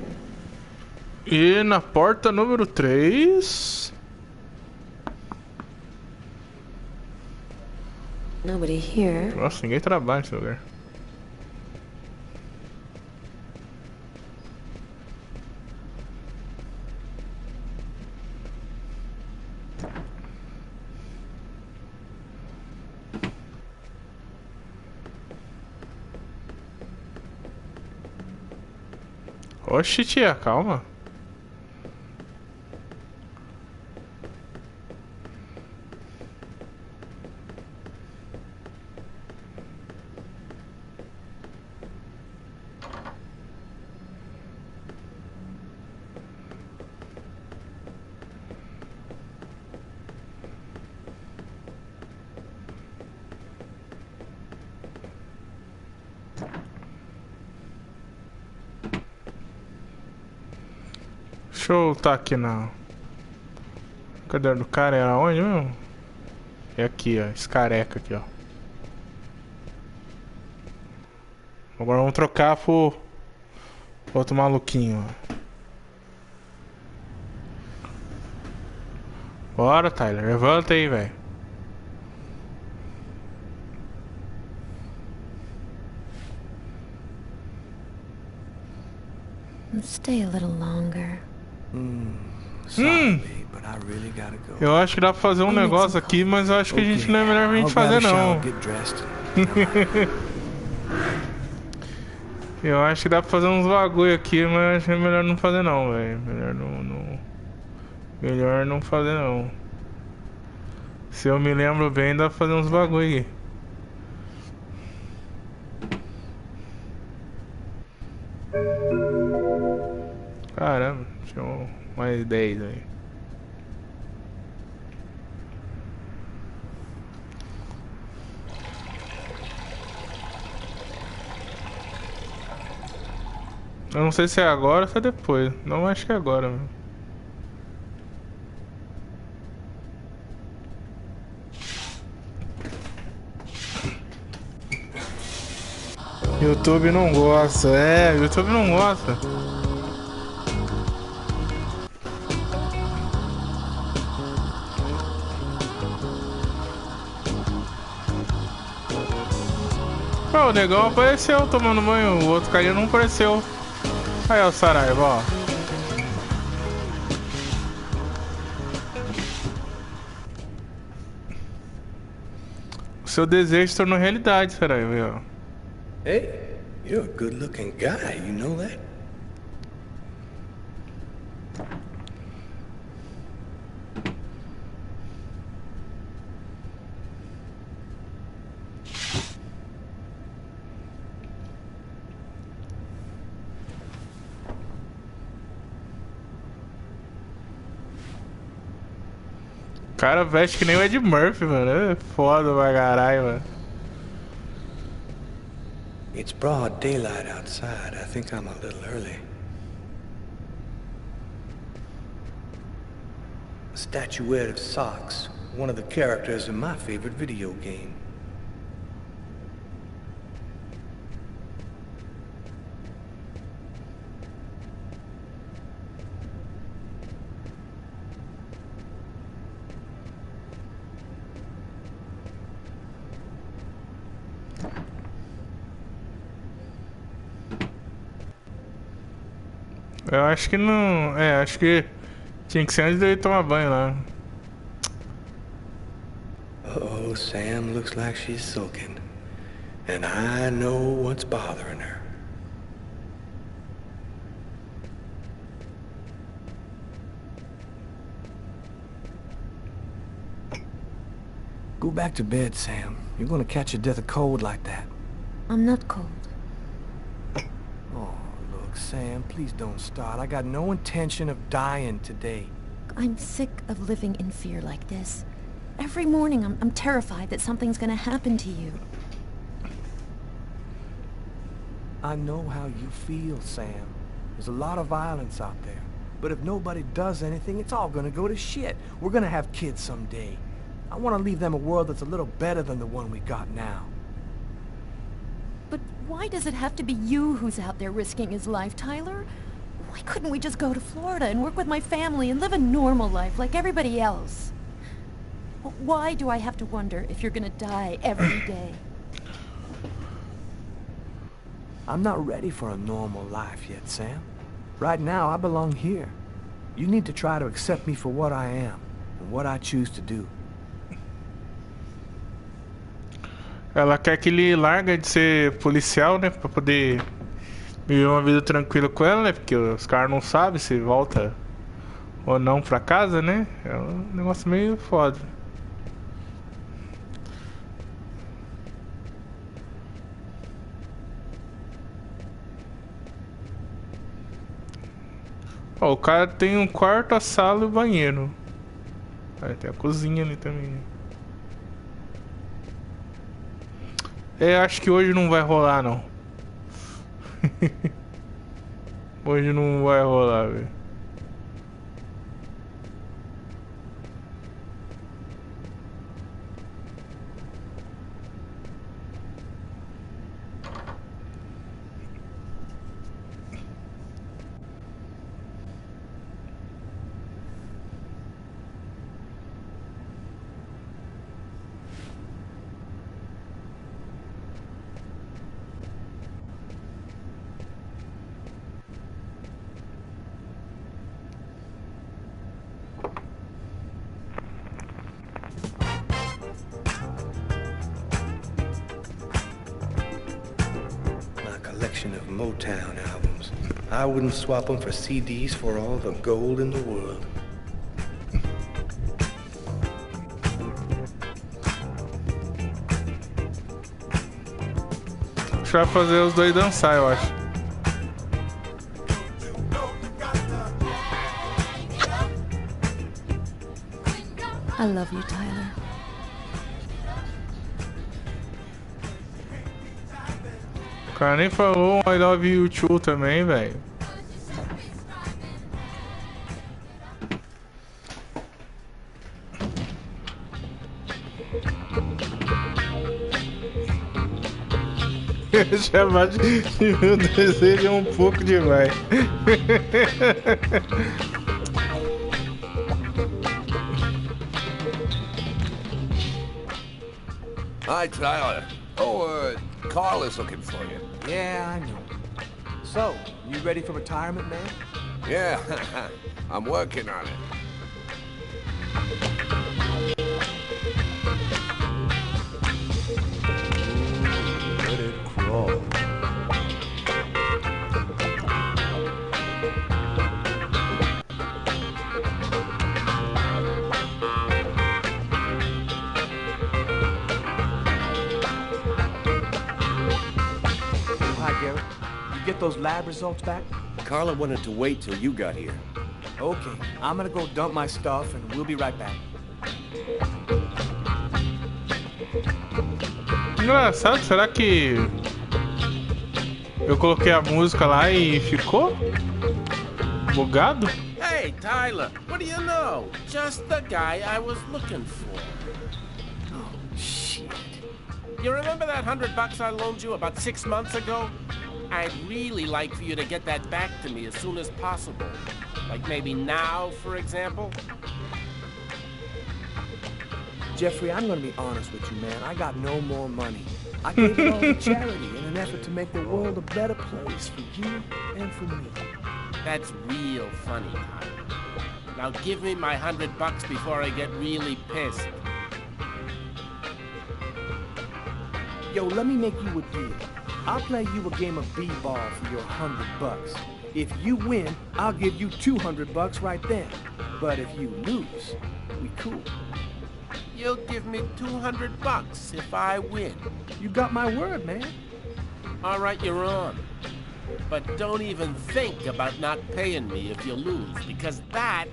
E na porta número 3. Nobody here. Nossa, ninguém trabalha nesse lugar. Oxi, tia, calma. Deixa eu tá aqui na... Cadê do cara? Era onde mesmo? É aqui, ó. Esse careca aqui, ó. Agora vamos trocar pro outro maluquinho. Bora, Tyler. Levanta aí, velho. Stay a little longer. Sorry, but I really gotta go. Eu acho que dá pra fazer um negócio aqui, mas eu acho que a gente não é melhor a gente fazer não. Eu acho que dá pra fazer uns bagulho aqui, mas acho que é melhor não fazer não, velho. Melhor não fazer não. Se eu me lembro bem, dá pra fazer uns bagulho aqui. Caramba, tinha mais 10 aí. Eu não sei se é agora ou se é depois. Não, acho que é agora mesmo. YouTube não gosta, YouTube não gosta. Pô, o negão apareceu tomando banho, o outro carinha não apareceu. Aí é o Saraiva, ó. O seu desejo se tornou realidade, Saraiva, ó. Hey, you're a good-looking guy, you know that? O cara veste que nem o Ed Murphy, mano. É foda pra caralho, mano. It's broad daylight outside. I think I'm a little early. A statuette of Socks, one of the characters in my favorite video game. Eu acho que não... acho que tinha que ser antes de ele tomar banho lá. Oh, Sam looks like she's sulking. And I know what's bothering her. Go back to bed, Sam. You're gonna catch a death of cold like that. I'm not cold. Oh, look, Sam, please don't start. I got no intention of dying today. I'm sick of living in fear like this. Every morning I'm terrified that something's gonna happen to you. I know how you feel, Sam. There's a lot of violence out there. But if nobody does anything, it's all gonna go to shit. We're gonna have kids someday. I want to leave them a world that's a little better than the one we got now. But why does it have to be you who's out there risking his life, Tyler? Why couldn't we just go to Florida and work with my family and live a normal life like everybody else? Why do I have to wonder if you're gonna die every day? I'm not ready for a normal life yet, Sam. Right now, I belong here. You need to try to accept me for what I am and what I choose to do. Ela quer que ele larga de ser policial, né? Pra poder viver uma vida tranquila com ela, né? Porque os caras não sabem se volta ou não pra casa, né? É um negócio meio foda. Ó, o cara tem um quarto, a sala e o banheiro. Aí tem a cozinha ali também. Acho que hoje não vai rolar, não. Hoje não vai rolar, velho. collection of Motown albums. I wouldn't swap them for CDs for all the gold in the world. Acho que vai fazer os dois dançar, eu acho. I love you, Tyler. O cara nem falou I love you too também, velho. Chamar de meu desejo é um pouco demais. Hi, Tyler. Oh, Carl is looking for you. Yeah, I know. So, you ready for retirement, man? Yeah, I'm working on it. Let it crawl. Get those lab results back? Carla wanted to wait till you got here. Okay, I'm gonna go dump my stuff and we'll be right back. Engraçado, será que eu coloquei a música lá e ficou bugado? Hey, Tyler, what do you know? Just the guy I was looking for. Oh, shit. You remember that $100 I loaned you about 6 months ago? I'd really like for you to get that back to me as soon as possible. Like maybe now, for example? Jeffrey, I'm gonna be honest with you, man. I got no more money. I gave it all to charity in an effort to make the world a better place for you and for me. That's real funny, Tyler. Now give me my $100 before I get really pissed. Yo, let me make you a deal. I'll play you a game of b-ball for your $100. If you win, I'll give you $200 right then. But if you lose, we cool. You'll give me $200 if I win. You got my word, man. All right, you're on. But don't even think about not paying me if you lose, because that...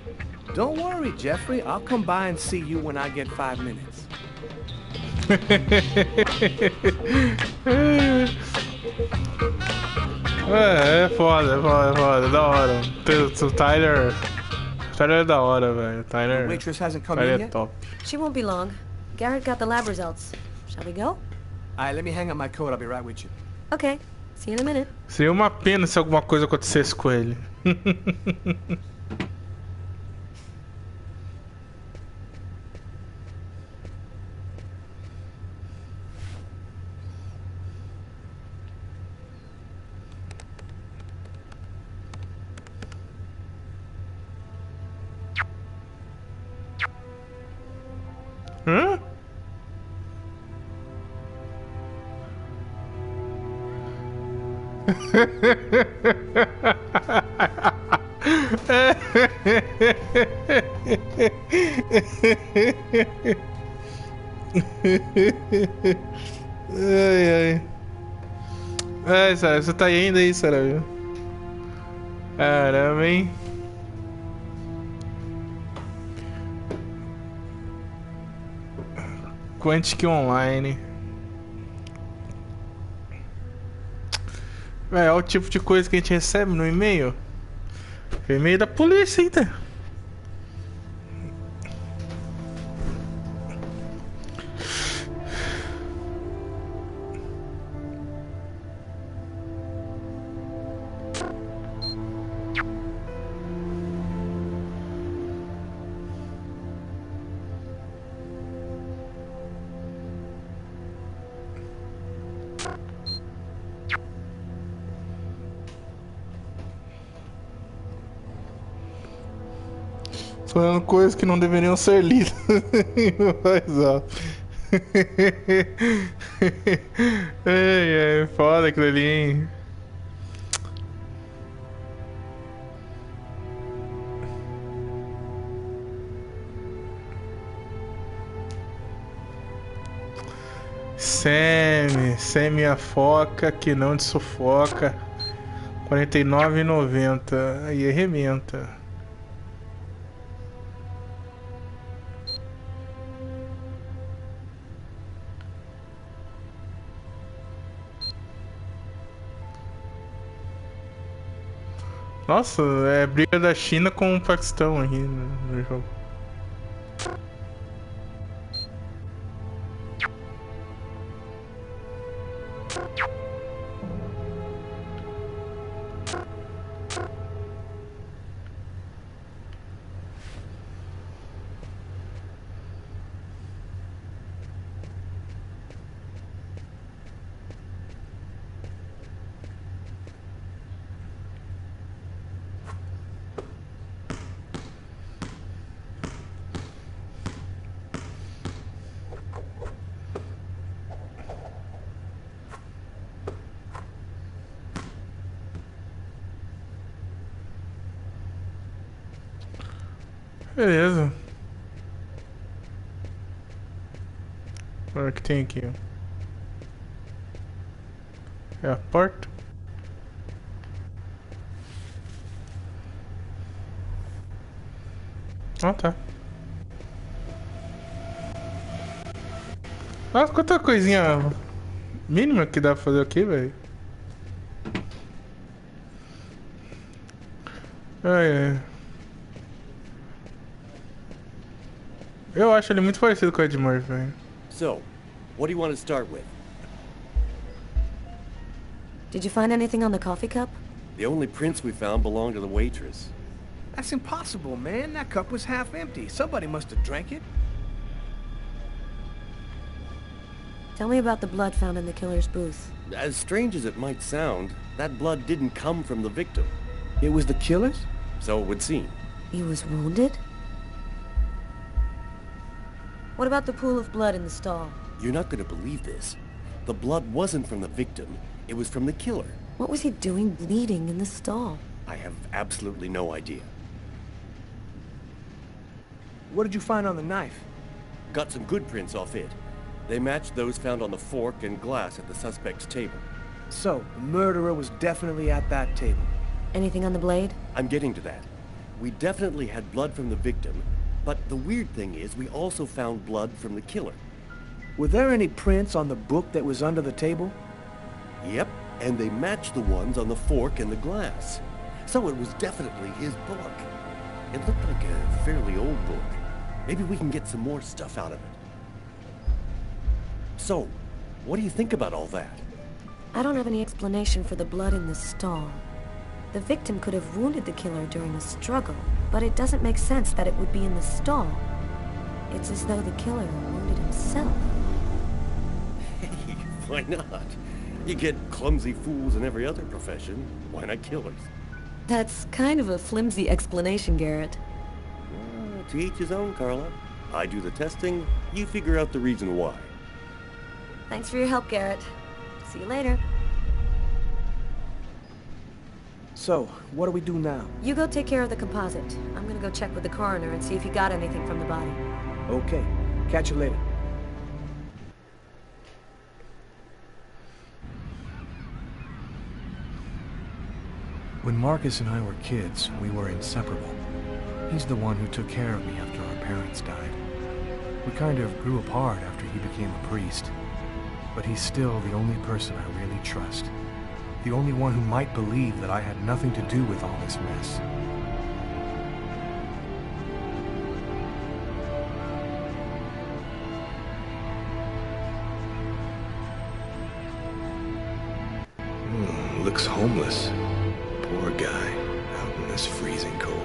Don't worry, Jeffrey. I'll come by and see you when I get 5 minutes. É foda, da hora. O Tyler é da hora, velho. Tyler é top. She won't be long. Garrett got the lab results. Shall we go? Alright, let me hang up my coat. I'll be right with you. Okay. See you in a minute. Seria uma pena se alguma coisa acontecesse com ele. Hã? Ai, ai. Ai, Sarah, você tá aí ainda aí, Sarah? Caramba, hein? Quantic Online. É o tipo de coisa que a gente recebe no e-mail. O e-mail da polícia ainda. Falando coisas que não deveriam ser lidas. Mas ó. Foda aquilo ali, hein? Semi a foca que não te sufoca. R$49,90. Aí arrebenta. Nossa, é briga da China com o Paquistão aqui no jogo. Beleza. Olha o que tem aqui, ó. É a porta. Ah, tá. Nossa, quanta coisinha mínima que dá pra fazer aqui, velho. Ai. Eu acho ele muito parecido com o Ed Murphy, velho. So, what do you want to start with? Did you find anything on the coffee cup? The only prints we found belonged to the waitress. That's impossible, man. That cup was half empty. Somebody must have drank it. Tell me about the blood found in the killer's booth. As strange as it might sound, that blood didn't come from the victim. It was the killer's? So it would seem. He was wounded? What about the pool of blood in the stall? You're not going to believe this. The blood wasn't from the victim. It was from the killer. What was he doing bleeding in the stall? I have absolutely no idea. What did you find on the knife? Got some good prints off it. They matched those found on the fork and glass at the suspect's table. So, the murderer was definitely at that table. Anything on the blade? I'm getting to that. We definitely had blood from the victim, but the weird thing is we also found blood from the killer. Were there any prints on the book that was under the table? Yep, and they matched the ones on the fork and the glass. So it was definitely his book. It looked like a fairly old book. Maybe we can get some more stuff out of it. So, what do you think about all that? I don't have any explanation for the blood in the stall. The victim could have wounded the killer during a struggle, but it doesn't make sense that it would be in the stall. It's as though the killer wounded himself. Hey, why not? You get clumsy fools in every other profession. Why not killers? That's kind of a flimsy explanation, Garrett. To each his own, Carla. I do the testing, you figure out the reason why. Thanks for your help, Garrett. See you later. So, what do we do now? You go take care of the composite. I'm gonna go check with the coroner and see if he got anything from the body. Okay. Catch you later. When Marcus and I were kids, we were inseparable. He's the one who took care of me after our parents died. We kind of grew apart after he became a priest. But he's still the only person I really trust. The only one who might believe that I had nothing to do with all this mess. Looks homeless. Poor guy, out in this freezing cold.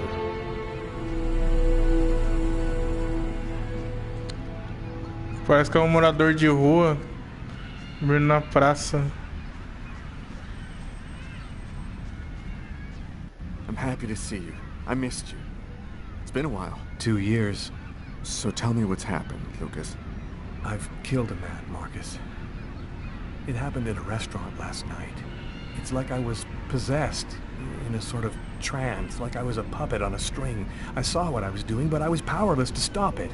Parece que é um morador de rua, dormindo na praça. I'm happy to see you. I missed you. It's been a while. 2 years. So tell me what's happened, Lucas. I've killed a man, Marcus. It happened at a restaurant last night. It's like I was possessed, in a sort of trance, like I was a puppet on a string. I saw what I was doing, but I was powerless to stop it.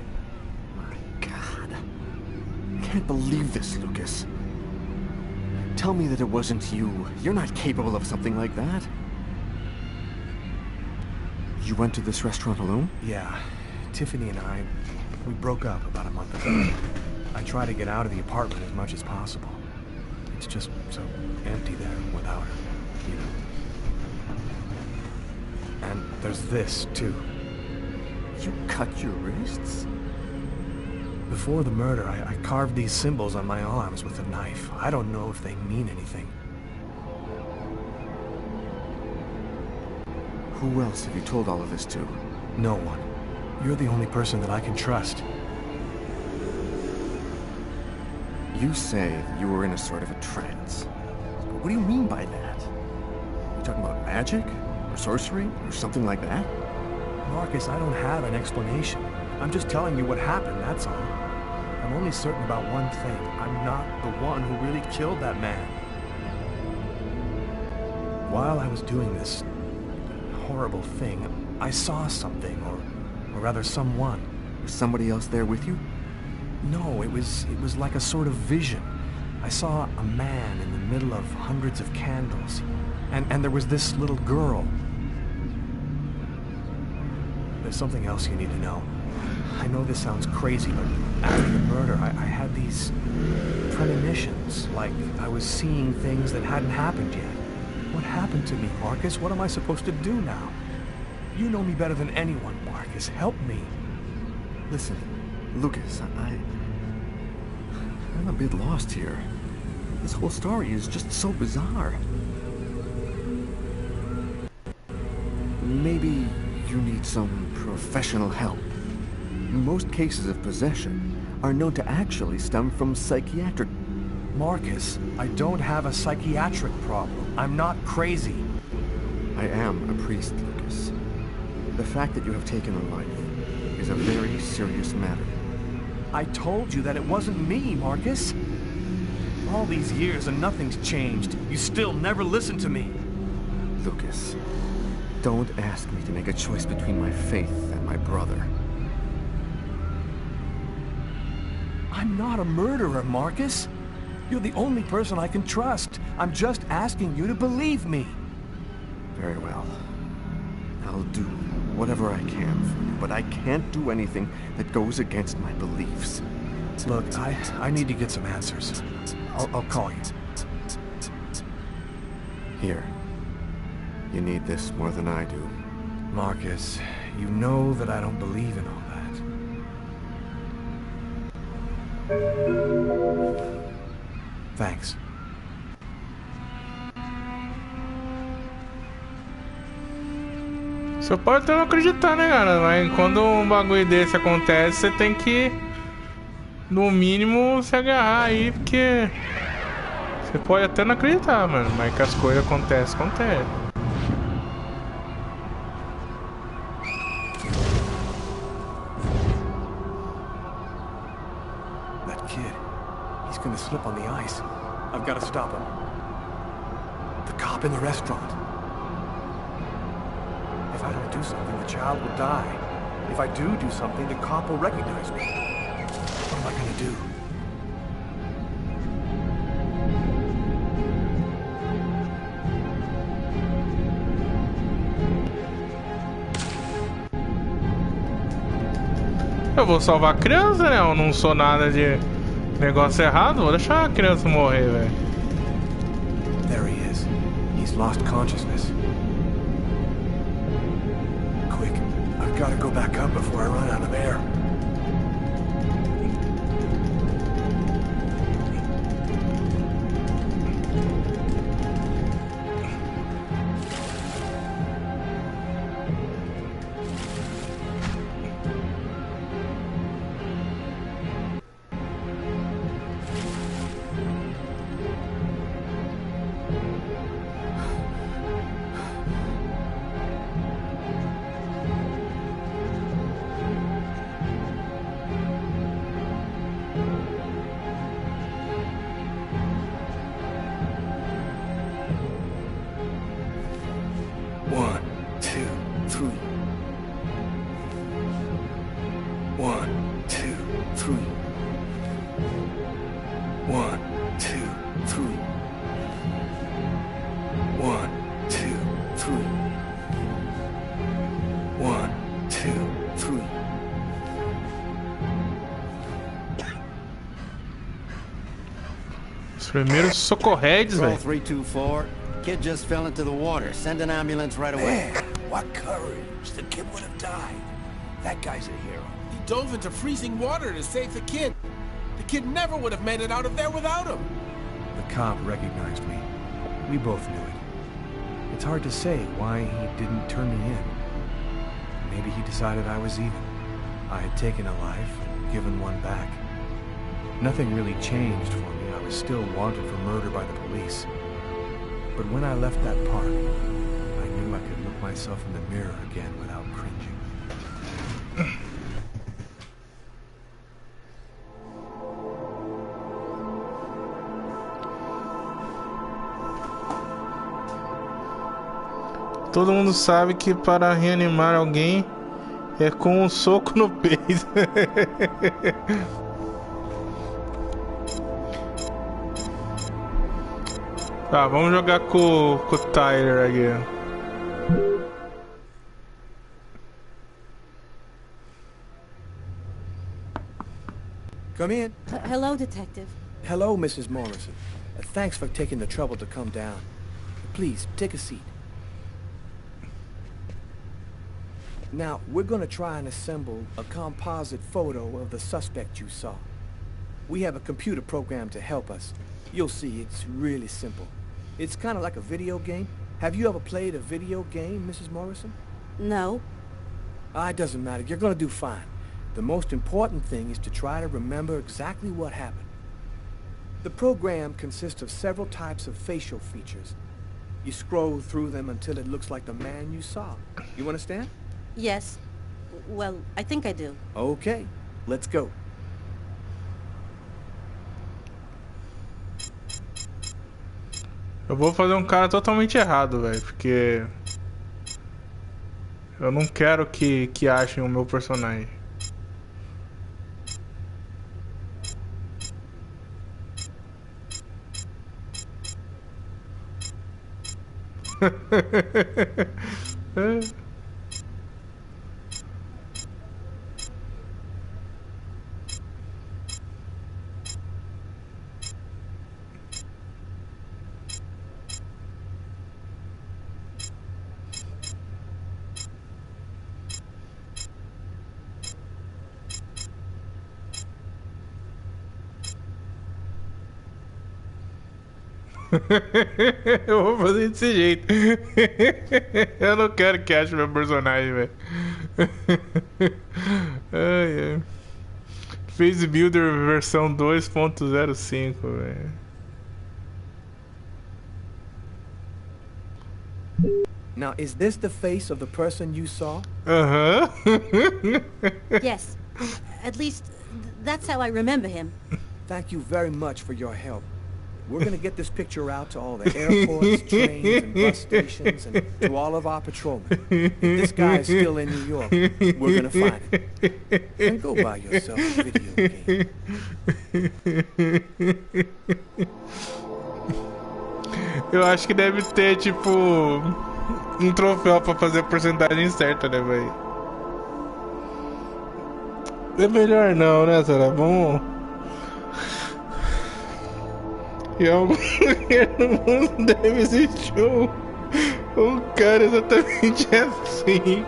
My God. can't believe this, Lucas. Tell me that it wasn't you. You're not capable of something like that. You went to this restaurant alone? Yeah. Tiffany and I, we broke up about a month ago. I try to get out of the apartment as much as possible. It's just so empty there without her, you know. And there's this, too. You cut your wrists? Before the murder, I carved these symbols on my arms with a knife. I don't know if they mean anything. Who else have you told all of this to? No one. You're the only person that I can trust. You say that you were in a sort of a trance. What do you mean by that? You talking about magic? Or sorcery? Or something like that? Marcus, I don't have an explanation. I'm just telling you what happened, that's all. I'm only certain about one thing. I'm not the one who really killed that man. While I was doing this horrible thing, I saw something, or rather someone. Was somebody else there with you? No, it was like a sort of vision. I saw a man in the middle of hundreds of candles, and there was this little girl. There's something else you need to know. I know this sounds crazy, but after the murder, I had these premonitions, like I was seeing things that hadn't happened yet. What happened to me, Marcus? What am I supposed to do now? You know me better than anyone, Marcus. Help me. Listen, Lucas, I'm a bit lost here. This whole story is just so bizarre. Maybe you need some professional help. Most cases of possession are known to actually stem from psychiatric... Marcus, I don't have a psychiatric problem. I'm not crazy. I am a priest, Lucas. The fact that you have taken a life is a very serious matter. I told you that it wasn't me, Marcus. All these years and nothing's changed. You still never listen to me. Lucas, don't ask me to make a choice between my faith and my brother. I'm not a murderer, Marcus. You're the only person I can trust. I'm just asking you to believe me. Very well. I'll do whatever I can for you, but I can't do anything that goes against my beliefs. Look, I need to get some answers. I'll call you. Here. You need this more than I do. Marcus, you know that I don't believe in all that. Thanks. Você pode até não acreditar, né, cara? Mas quando um bagulho desse acontece, você tem que, no mínimo, se agarrar aí, porque você pode até não acreditar, mano. Mas que as coisas acontecem. That kid, he's gonna slip on the ice. I've got to stop him. The cop in the restaurant. If I don't do something, the child will die. If I do something, the cop will recognize me. What am I gonna do? Eu vou salvar a criança, né? Eu não sou nada de negócio errado. Vou deixar a criança morrer, velho. There he is. He's lost consciousness. Quick, I've got to go back up before I run out of air. 1, 2, 3. 1, 2, 3. 1, 2, 3. Os primeiros socorredes, Control velho. 324. Kid just fell into the water. Send an ambulance right away. Man, what courage. The kid would have died. That guy's a hero. He dove into freezing water to save the kid. The kid never would have made it out of there without him. The cop recognized me. We both knew it. It's hard to say why he didn't turn me in. Maybe he decided I was even. I had taken a life and given one back. Nothing really changed for me. I was still wanted for murder by the police. But when I left that park, I knew I could look myself in the mirror again without cringing. Todo mundo sabe que para reanimar alguém é com um soco no peito. Tá, vamos jogar com o Tyler aqui. Come in. Hello, Detective. Hello, Mrs. Morrison. Thanks for taking the trouble to come down. Please, take a seat. Now, we're gonna try and assemble a composite photo of the suspect you saw. We have a computer program to help us. You'll see, it's really simple. It's kind of like a video game. Have you ever played a video game, Mrs. Morrison? No. It doesn't matter. You're gonna do fine. The most important thing is to try to remember exactly what happened. The program consists of several types of facial features. You scroll through them until it looks like the man you saw. You understand? Yes. Well, I think I do. Okay, let's go. Eu vou fazer um cara totalmente errado, velho, porque eu não quero que achem o meu personagem. Eu vou fazer desse jeito. Eu não quero que ache meu personagem, velho. Ai, ai. Face Builder versão 2.05, velho. Now, is this the face of the person you saw? Yes. At least, that's how I remember him. Thank you very much for your help. We're gonna get this picture out to all the airports, trains, and bus stations, and to all of our patrolmen. If this guy is still in New York, we're gonna find him. And go buy yourself a video game. Eu acho que deve ter, tipo, um troféu pra fazer a porcentagem certa, né, velho? É melhor não, né, Sarah? Vamos... Em algum lugar no mundo deve existir um cara exatamente assim.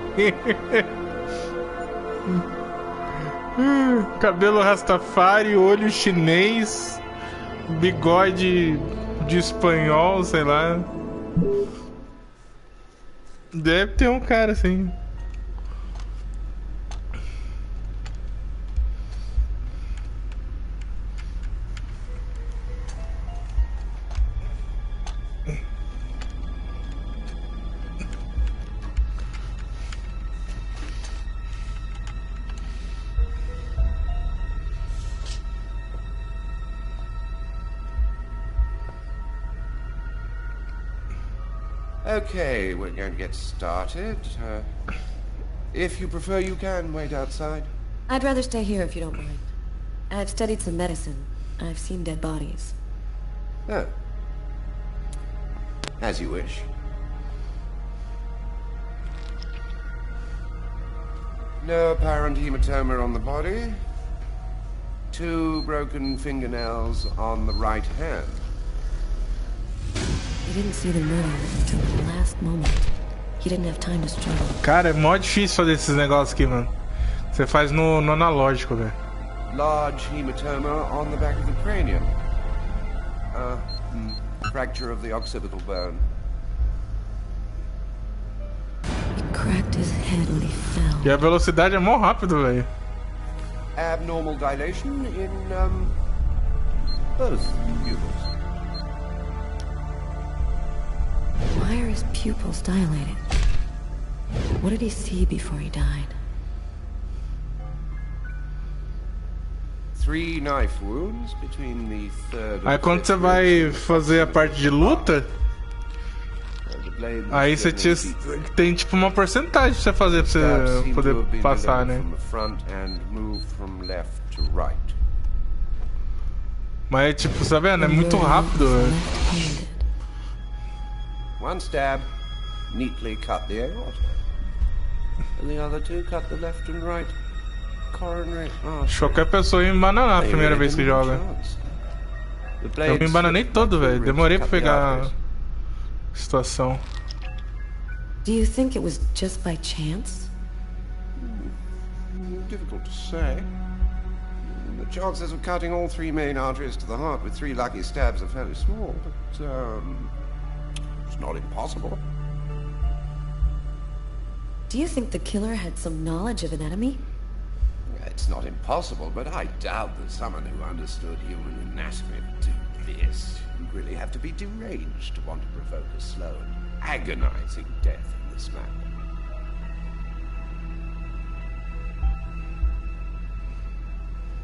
Cabelo rastafari, olho chinês, bigode de espanhol, sei lá. Deve ter um cara assim. Okay, we're going to get started. If you prefer, you can wait outside. I'd rather stay here if you don't mind. I've studied some medicine. I've seen dead bodies. Oh. As you wish. No apparent hematoma on the body. 2 broken fingernails on the right hand. He didn't see the murder until the last moment. He didn't have time to struggle. Cara, é mó difícil fazer esses negócios aqui, mano. Você faz no analógico, velho. Large hematoma on the back of the cranium. Fracture of the occipital bone. He cracked his head when he fell. E a velocidade é mó rápido, velho. Abnormal dilation in both pupils. Why are his pupils dilated? What did he see before he died? 3 knife wounds between the third and Aí quando você vai fazer a parte de luta, aí você tem tipo uma porcentagem pra você fazer pra você poder passar, né? Mas tipo, tá vendo? É muito rápido, velho. One stab neatly cut the aorta, and the other 2 cut the left and right coronary artery. Qualquer pessoa ia embananar a primeira vez que joga. Eu me embananei todo, velho. Demorei pra pegar a situação. Do you think it was just by chance? Difficult to say. The chances of cutting all 3 main arteries to the heart with 3 lucky stabs are fairly small, but it's not impossible. Do you think the killer had some knowledge of anatomy? It's not impossible, but I doubt that someone who understood human anatomy would do this. You'd really have to be deranged to want to provoke a slow and agonizing death in this manner.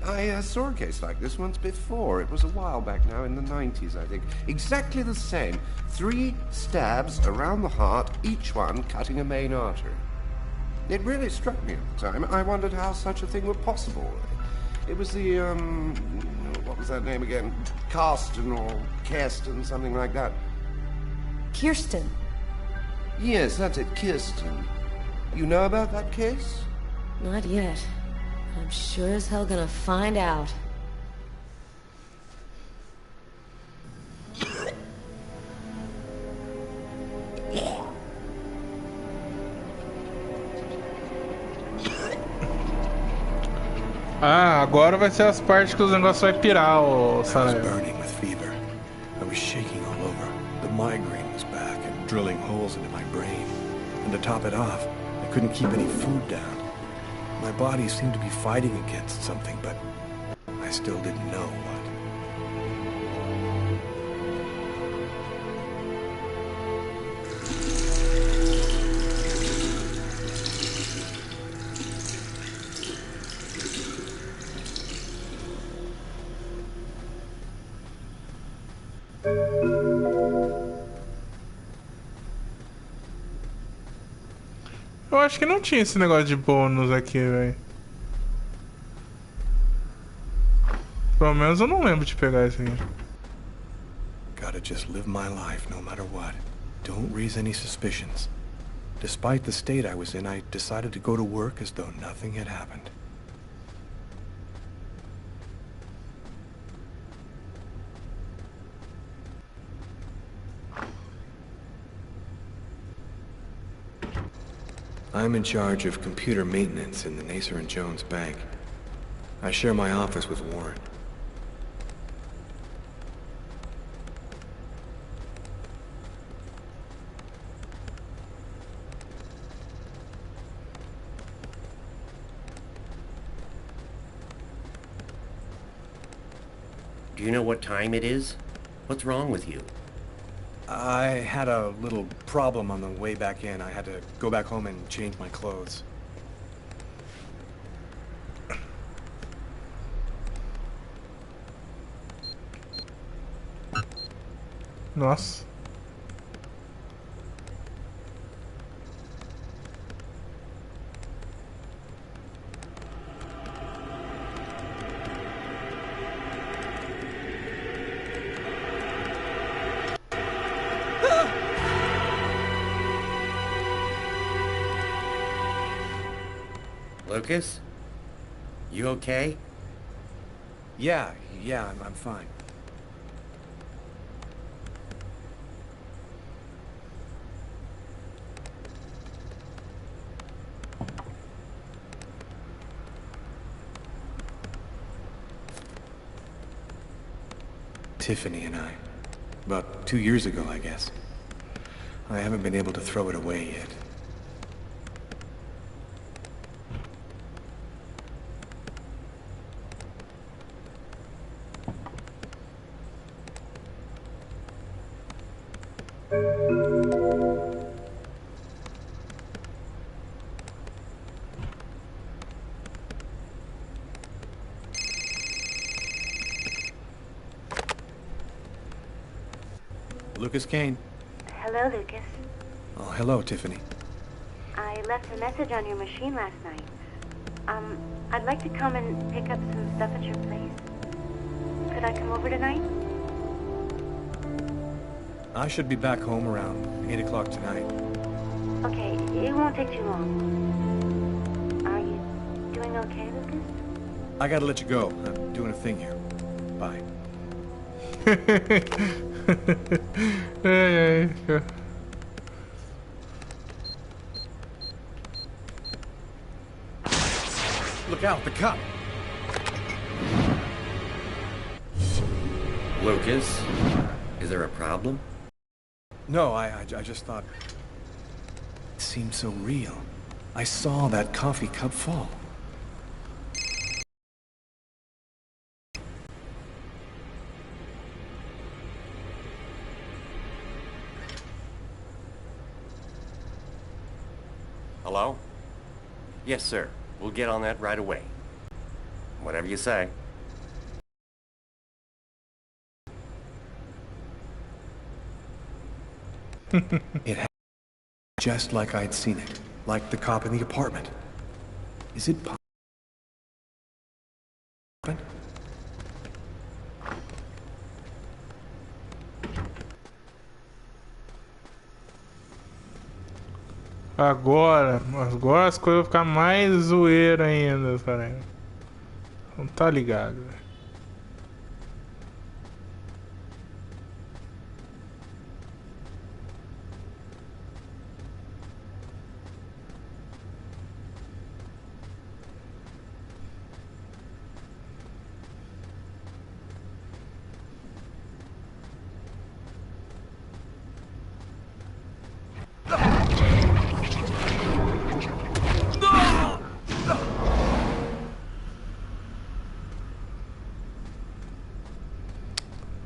I saw a case like this once before. It was a while back now, in the 90s, I think. Exactly the same. 3 stabs around the heart, each one cutting a main artery. It really struck me at the time. I wondered how such a thing were possible. It was the, what was that name again? Karsten or Kirsten, something like that. Kirsten? Yes, that's it, Kirsten. You know about that case? Not yet. I'm sure as hell gonna find out. Ah, agora vai ser as partes que os negócios vai pirar, o Saraiva. I was burning with fever. I was shaking all over. The migraine was back and drilling holes into my brain. And to top it off, I couldn't keep any food down. My body seemed to be fighting against something, but I still didn't know what. Eu acho que não tinha esse negócio de bônus aqui, velho. Pelo menos eu não lembro de pegar esse aqui. Gotta just live my life no matter what. Don't raise any suspicions. Despite the state I was in, I decided to go to work as though nothing had happened. I'm in charge of computer maintenance in the Nacer and Jones Bank. I share my office with Warren. Do you know what time it is? What's wrong with you? I had a little problem on the way back in. I had to go back home and change my clothes. Nossa. Lucas? You okay? Yeah, I'm fine. Tiffany and I. About 2 years ago, I guess. I haven't been able to throw it away yet. Lucas Kane. Hello, Lucas. Oh, hello, Tiffany. I left a message on your machine last night. I'd like to come and pick up some stuff at your place. Could I come over tonight? I should be back home around 8 o'clock tonight. Okay, it won't take too long. Are you doing okay, Lucas? I gotta let you go. I'm doing a thing here. Bye. Look out, the cop! Lucas, is there a problem? No, I just thought... It seemed so real. I saw that coffee cup fall. Hello? Yes, sir. We'll get on that right away. Whatever you say. It happened just like I'd seen it. Like the cop in the apartment. Is it possible? Agora as coisas vão ficar mais zoeira ainda, cara. Não tá ligado, velho.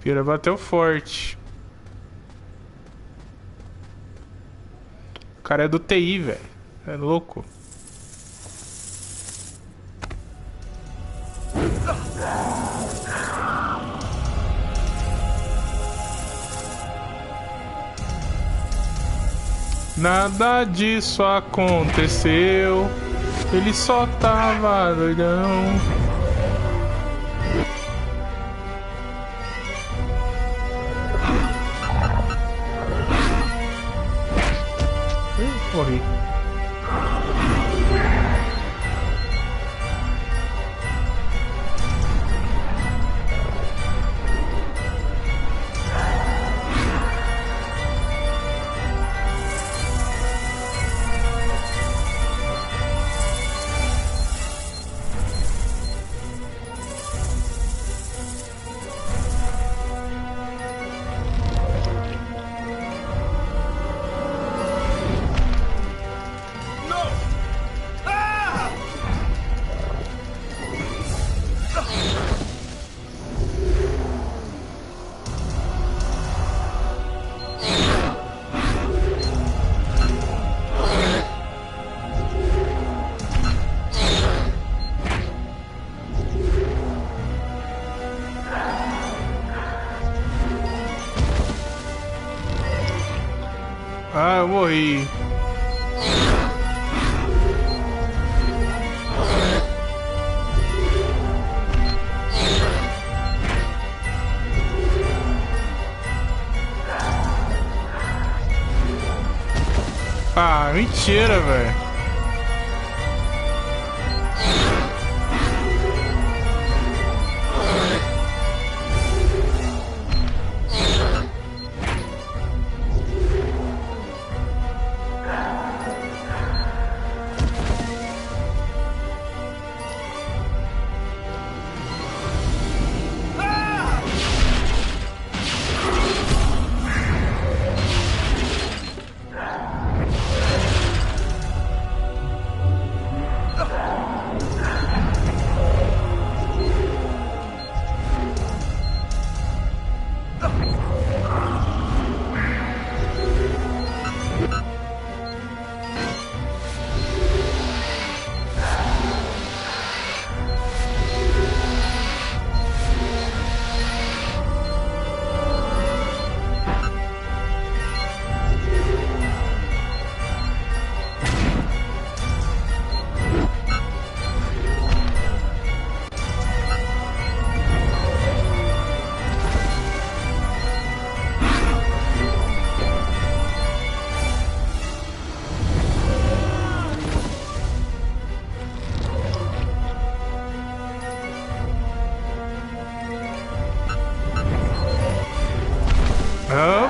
Pira bateu forte. O cara é do TI, velho. É louco. Nada disso aconteceu. Ele só tava doidão. Morri. Ah, eu morri. Ah, mentira, velho.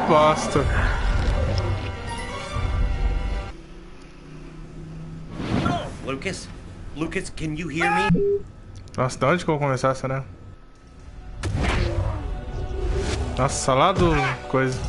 bosta. Lucas? Lucas, can you hear me? Nossa, de onde que eu vou começar, será? Nossa, lá do... coisa.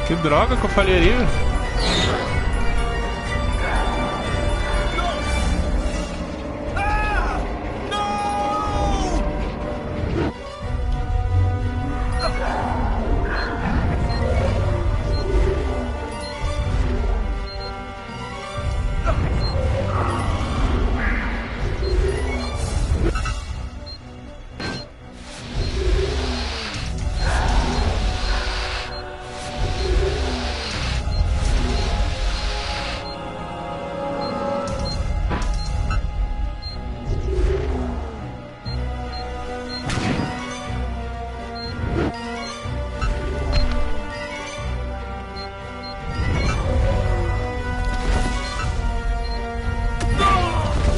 Que droga que eu falei ali.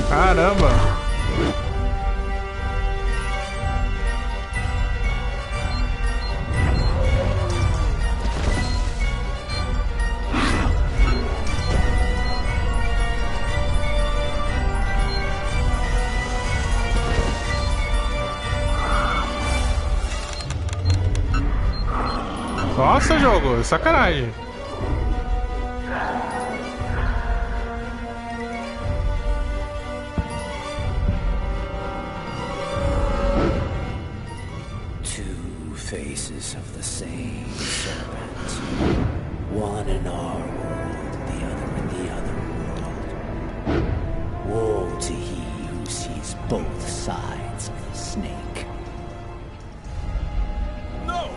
Caramba! Nossa, jogo, sacanagem. Faces of the same serpent. One in our world, the other in the other world. Woe to he who sees both sides of the snake. No!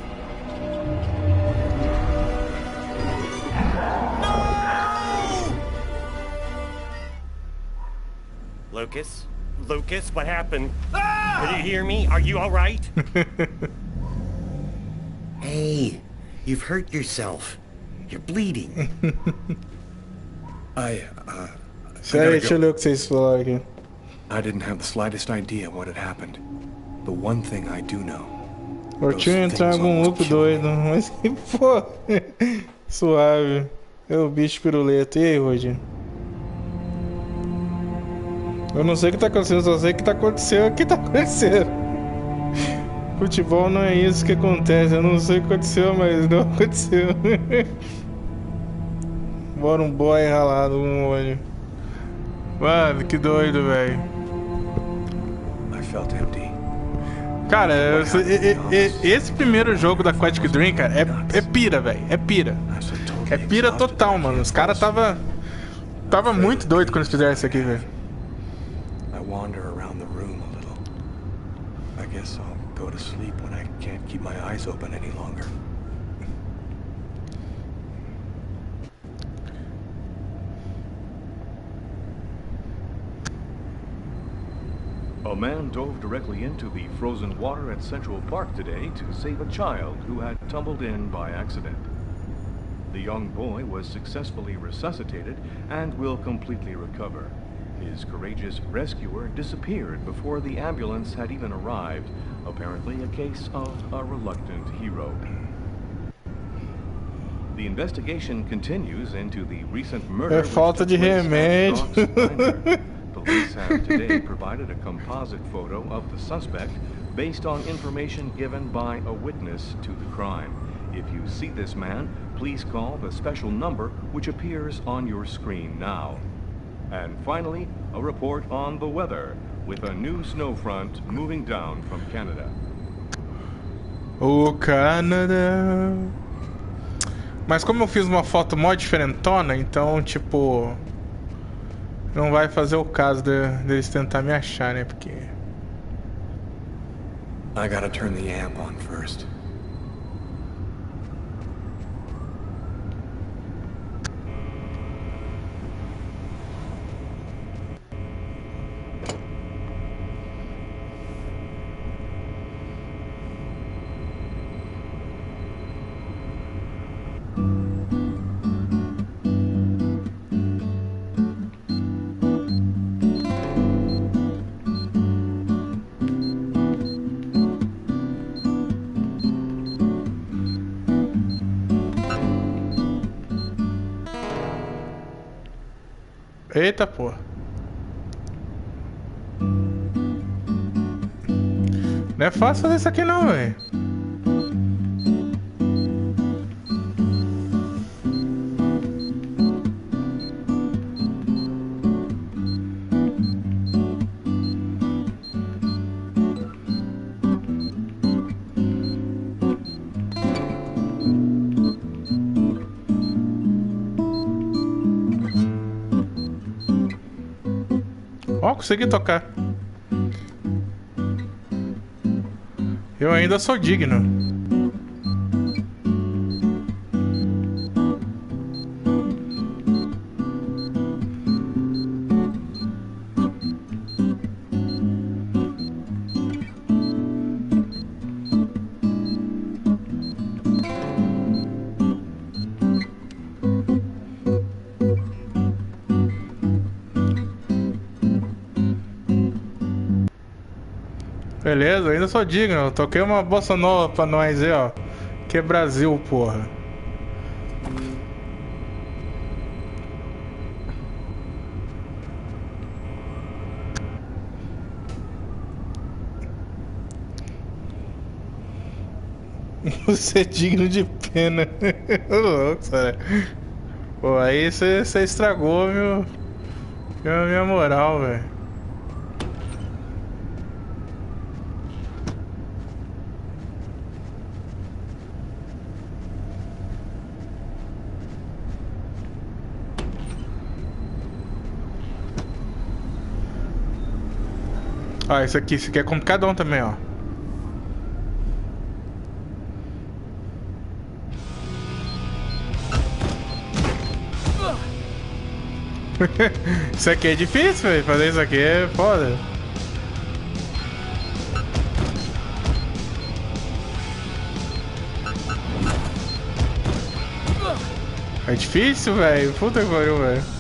No! Lucas? Lucas, what happened? Ah! Did you hear me? Are you all right? Hey, you've hurt yourself. You're bleeding. Sério, deixa eu ler o que vocês falaram aqui. I didn't have the slightest idea what had happened. The one thing I do know. Eu tinha entrar em algum loop doido, mas que pô. Suave. É o bicho piruleta. E aí, Roger? Eu não sei o que tá acontecendo, só sei o que tá acontecendo. O que tá acontecendo? Futebol não é isso que acontece. Eu não sei o que aconteceu, mas não aconteceu. Bora um boy ralado com um olho. Mano, que doido, velho. Cara, esse primeiro jogo da Quantic Dream, cara, é pira, velho. É pira. É pira total, mano. Os caras tava muito doido quando eles fizeram isso aqui, velho. I wander around the room a little. I guess I'll go to sleep when I can't keep my eyes open any longer. A man dove directly into the frozen water at Central Park today to save a child who had tumbled in by accident. The young boy was successfully resuscitated and will completely recover. His courageous rescuer disappeared before the ambulance had even arrived, apparently a case of a reluctant hero. The investigation continues into the recent murder. É falta de remédio. Police have today provided a composite photo of the suspect based on information given by a witness to the crime. If you see this man, please call the special number which appears on your screen now. And finally, a report on the weather, with a new snow front moving down from Canada. O Canadá. Mas como eu fiz uma foto mó diferentona, então, tipo, não vai fazer o caso deles tentar me achar, né? Porque I gotta turn the amp on first. eita, pô. Não é fácil fazer isso aqui não, velho. Ó, consegui tocar. Eu ainda sou digno. Beleza, ainda sou digno. Eu toquei uma bossa nova pra nós aí, ó. Que é Brasil, porra. Você é digno de pena. Louco, cara. Pô, aí você estragou minha moral, velho. Ó, esse aqui é complicadão também, ó. Isso aqui é difícil, velho. Fazer isso aqui é foda. É difícil, velho. Puta que pariu, velho.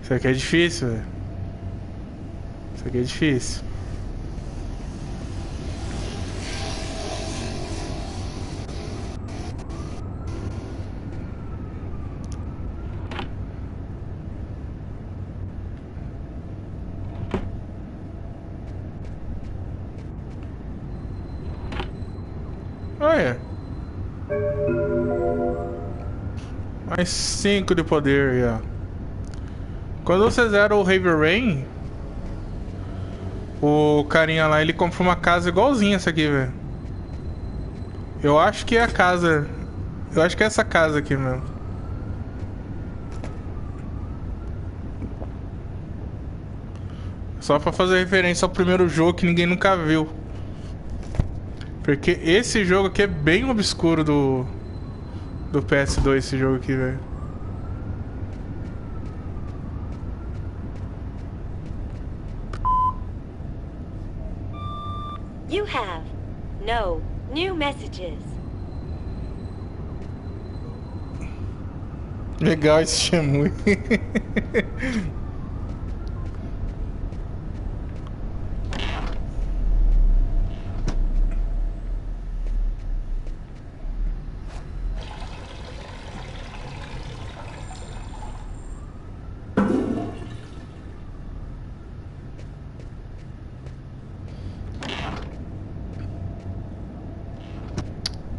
Isso aqui é difícil, velho. Isso aqui é difícil. Olha. Mais 5 de poder, já. Quando você zera o Heavy Rain, o carinha lá, ele compra uma casa igualzinha essa aqui, velho. Eu acho que é a casa. Eu acho que é essa casa aqui mesmo. Só pra fazer referência ao primeiro jogo que ninguém nunca viu. Porque esse jogo aqui é bem obscuro do PS2, esse jogo aqui, velho. You have no new messages. Legal esse Shenmue.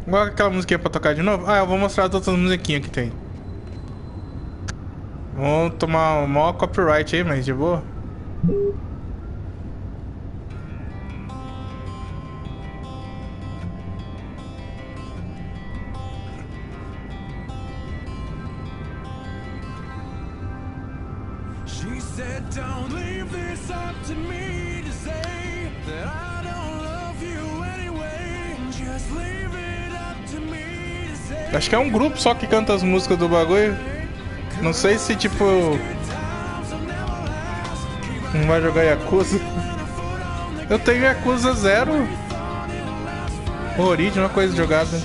Agora aquela musiquinha pra tocar de novo? Ah, eu vou mostrar as outras musiquinhas que tem. Vamos tomar o maior copyright aí, mas de boa. She said, don't leave this up to me to say that I don't love you anyway. Just leave it up to me to say. Acho que é um grupo só que canta as músicas do bagulho. Não sei se tipo não vai jogar Yakuza. Eu tenho Yakuza 0 Origin, uma coisa jogada.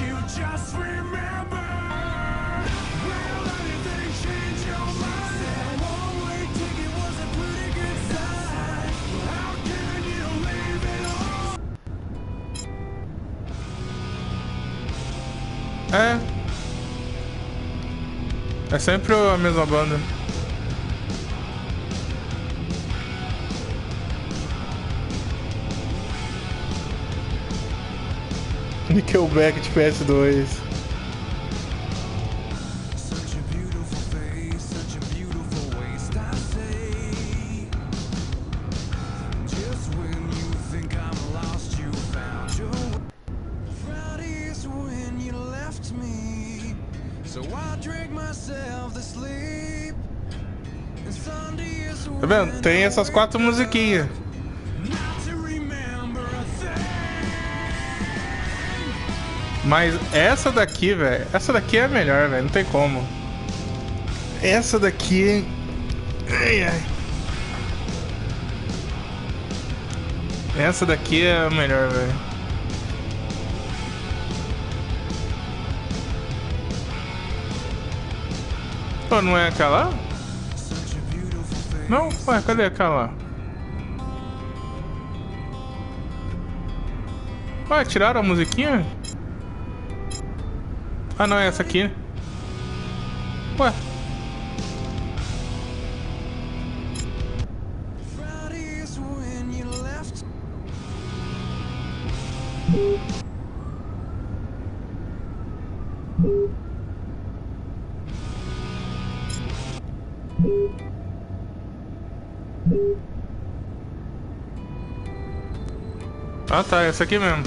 É sempre a mesma banda. Nickelback de PS2. Tá vendo? Tem essas 4 musiquinhas. Mas essa daqui, velho, essa daqui é a melhor, velho, não tem como. Essa daqui... Ai, ai. Essa daqui é a melhor, velho. Pô, não é aquela? Não? Ué, cadê aquela? Ué, tiraram a musiquinha? Ah, não, é essa aqui. Ué. Ah tá, essa aqui mesmo.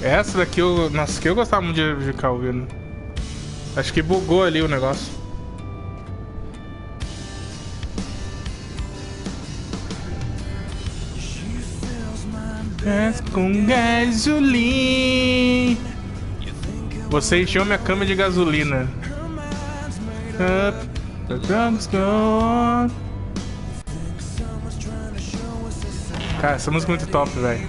Essa daqui eu... Nossa, que eu gostava muito de ficar ouvindo. Acho que bugou ali o negócio. Com gasolina. Você encheu minha cama de gasolina. Up, the drugs go on. Cara, essa música é muito top, velho.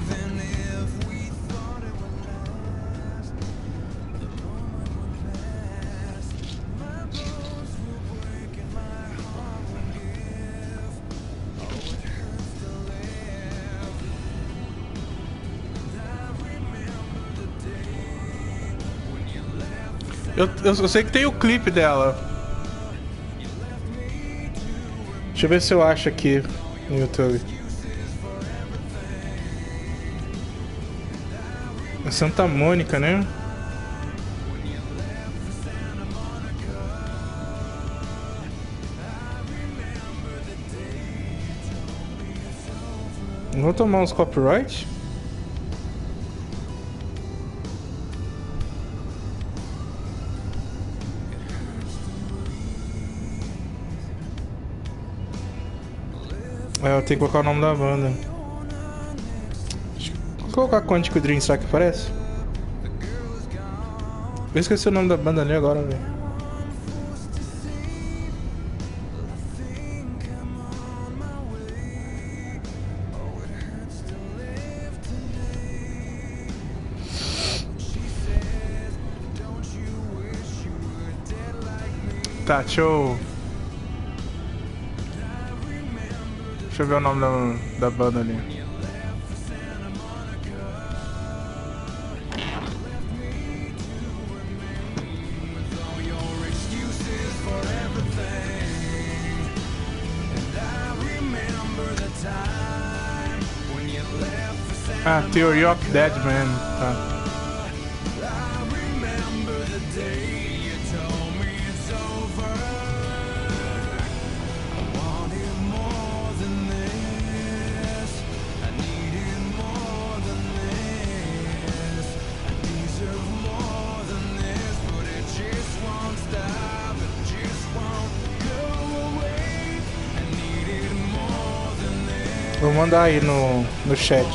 Eu sei que tem o clipe dela. Deixa eu ver se eu acho aqui no YouTube. É Santa Mônica, né? Vou tomar uns copyright. É, eu tenho que colocar o nome da banda. Vou colocar Quantic Dream, será que aparece? Eu esqueci o nome da banda ali agora, velho. Tá, deixa eu ver o nome da banda ali. Ah, Theory of Dead Man. Tá. Vou mandar aí no chat.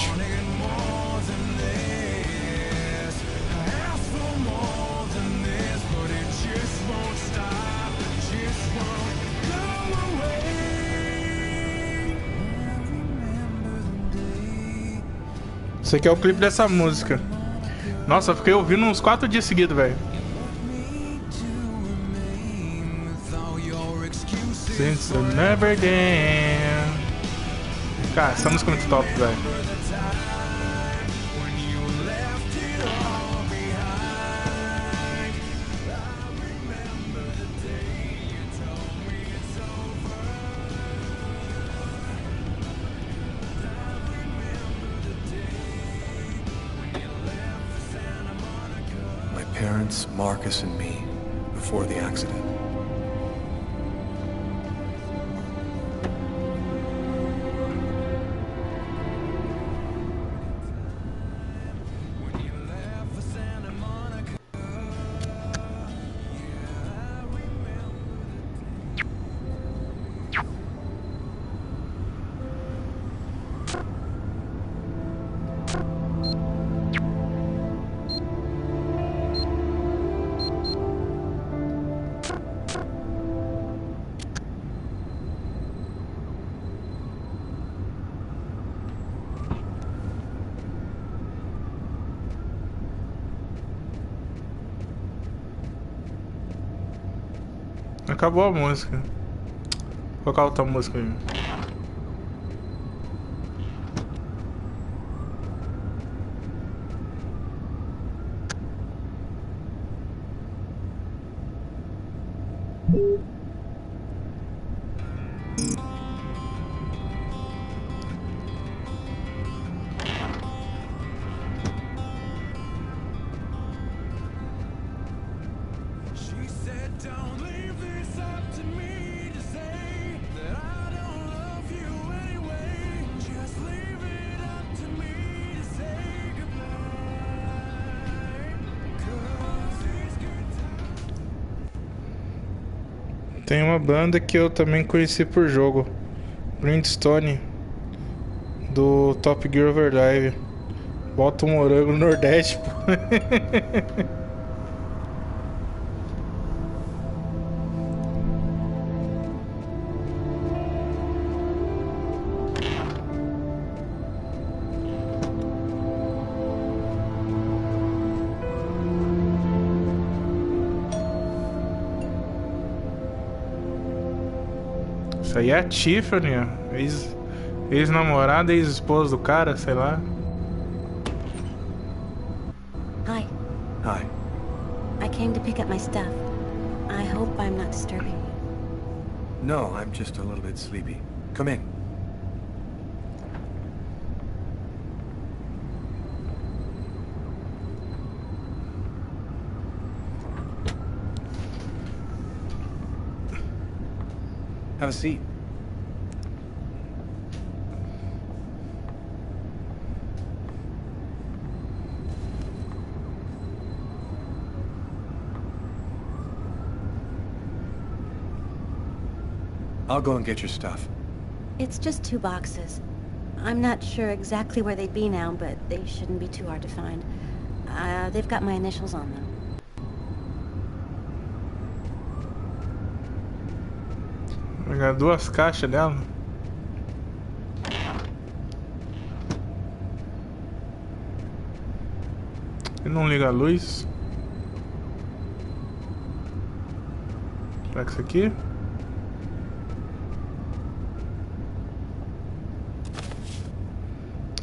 Esse aqui é o clipe dessa música. Nossa, eu fiquei ouvindo uns 4 dias seguidos, velho. Since the never again. Cara, essa música é muito top, velho. My parents, Marcus and me, before the accident. Acabou a música. Vou colocar outra música aí. Tem uma banda que eu também conheci por jogo, Brimstone, do Top Gear Overdrive. Bota um morango no Nordeste, pô. Isso aí é a Tiffany, ó. Ex-namorada, ex-esposa do cara, sei lá. Hi. Hi. I came to pick up my stuff. I hope I'm not disturbing you. No, I'm just a little bit sleepy. Come in. Have a seat. I'll go and get your stuff. It's just 2 boxes. I'm not sure exactly where they'd be now, but they shouldn't be too hard to find. They've got my initials on them. Vou pegar 2 caixas dela. Ele não liga a luz. Será que isso aqui?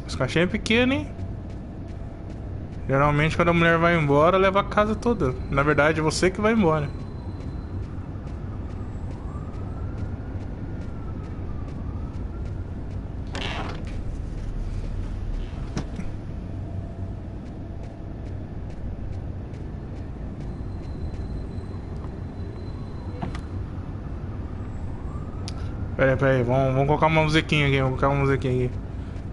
As caixinhas é pequena, hein? Geralmente quando a mulher vai embora, leva a casa toda. Na verdade é você que vai embora. Pera aí, vamos colocar uma musiquinha aqui, vamos colocar uma musiquinha aqui.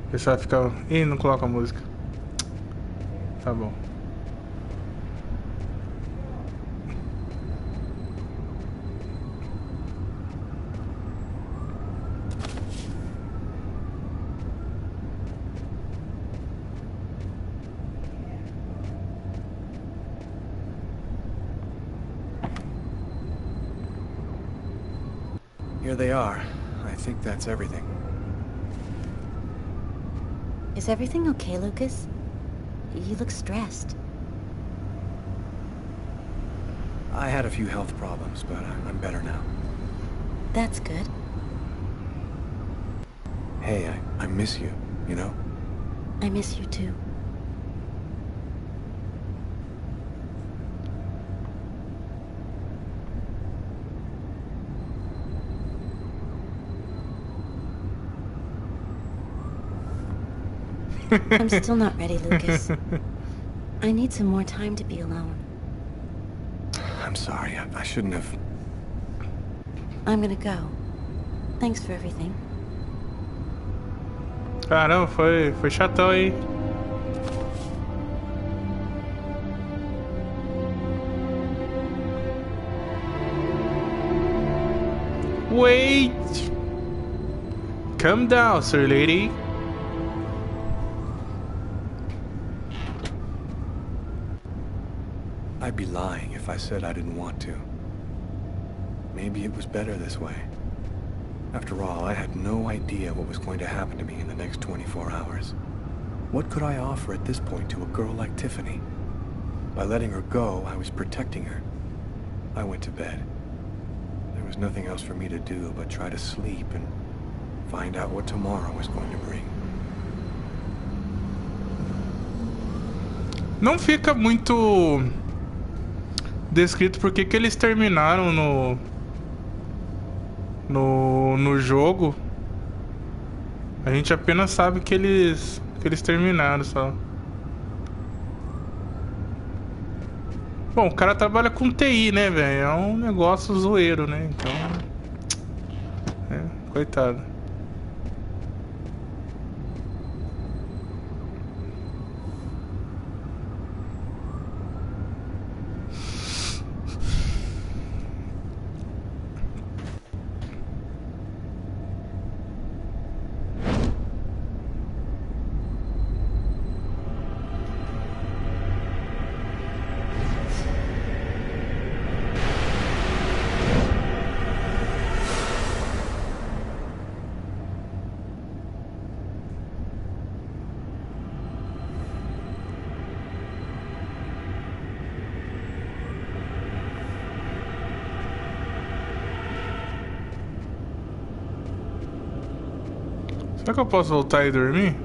O pessoal fica... Ih, não coloca a música. Tá bom. Here they are. I think that's everything. Is everything okay, Lucas? You look stressed. I had a few health problems, but I'm better now. That's good. Hey, I miss you, you know? I miss you too. I'm still not ready, Lucas. I need some more time to be alone. I'm sorry, I shouldn't have... I'm gonna go. Thanks for everything. Caramba, foi chatão aí. Wait! Calm down, sir lady. I'd be lying if I said I didn't want to. Maybe it was better this way. After all, I had no idea what was going to happen to me in the next 24 hours. What could I offer at this point to a girl like Tiffany? By letting her go, I was protecting her. I went to bed. There was nothing else for me to do but try to sleep and find out what tomorrow was going to bring. Não fica muito descrito por que eles terminaram no jogo. A gente apenas sabe que eles terminaram só. Bom, o cara trabalha com TI, né, velho? É um negócio zoeiro, né? Então... coitado. Será que eu posso voltar e dormir?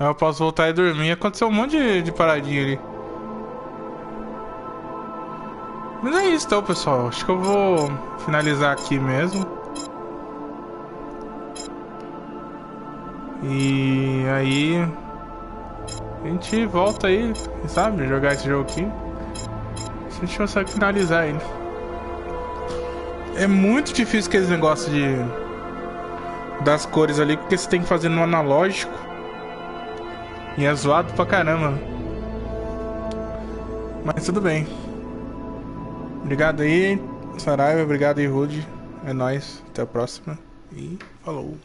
Aí eu posso voltar e dormir. Aconteceu um monte de paradinha ali. Mas é isso então, pessoal. Acho que eu vou finalizar aqui mesmo. E aí a gente volta aí, sabe? Jogar esse jogo aqui. A gente consegue finalizar ele. É muito difícil aqueles negócios das cores ali, porque você tem que fazer no analógico. E é zoado pra caramba. Mas tudo bem. Obrigado aí, Saraiva. Obrigado aí, Rude. É nóis. Até a próxima. E falou.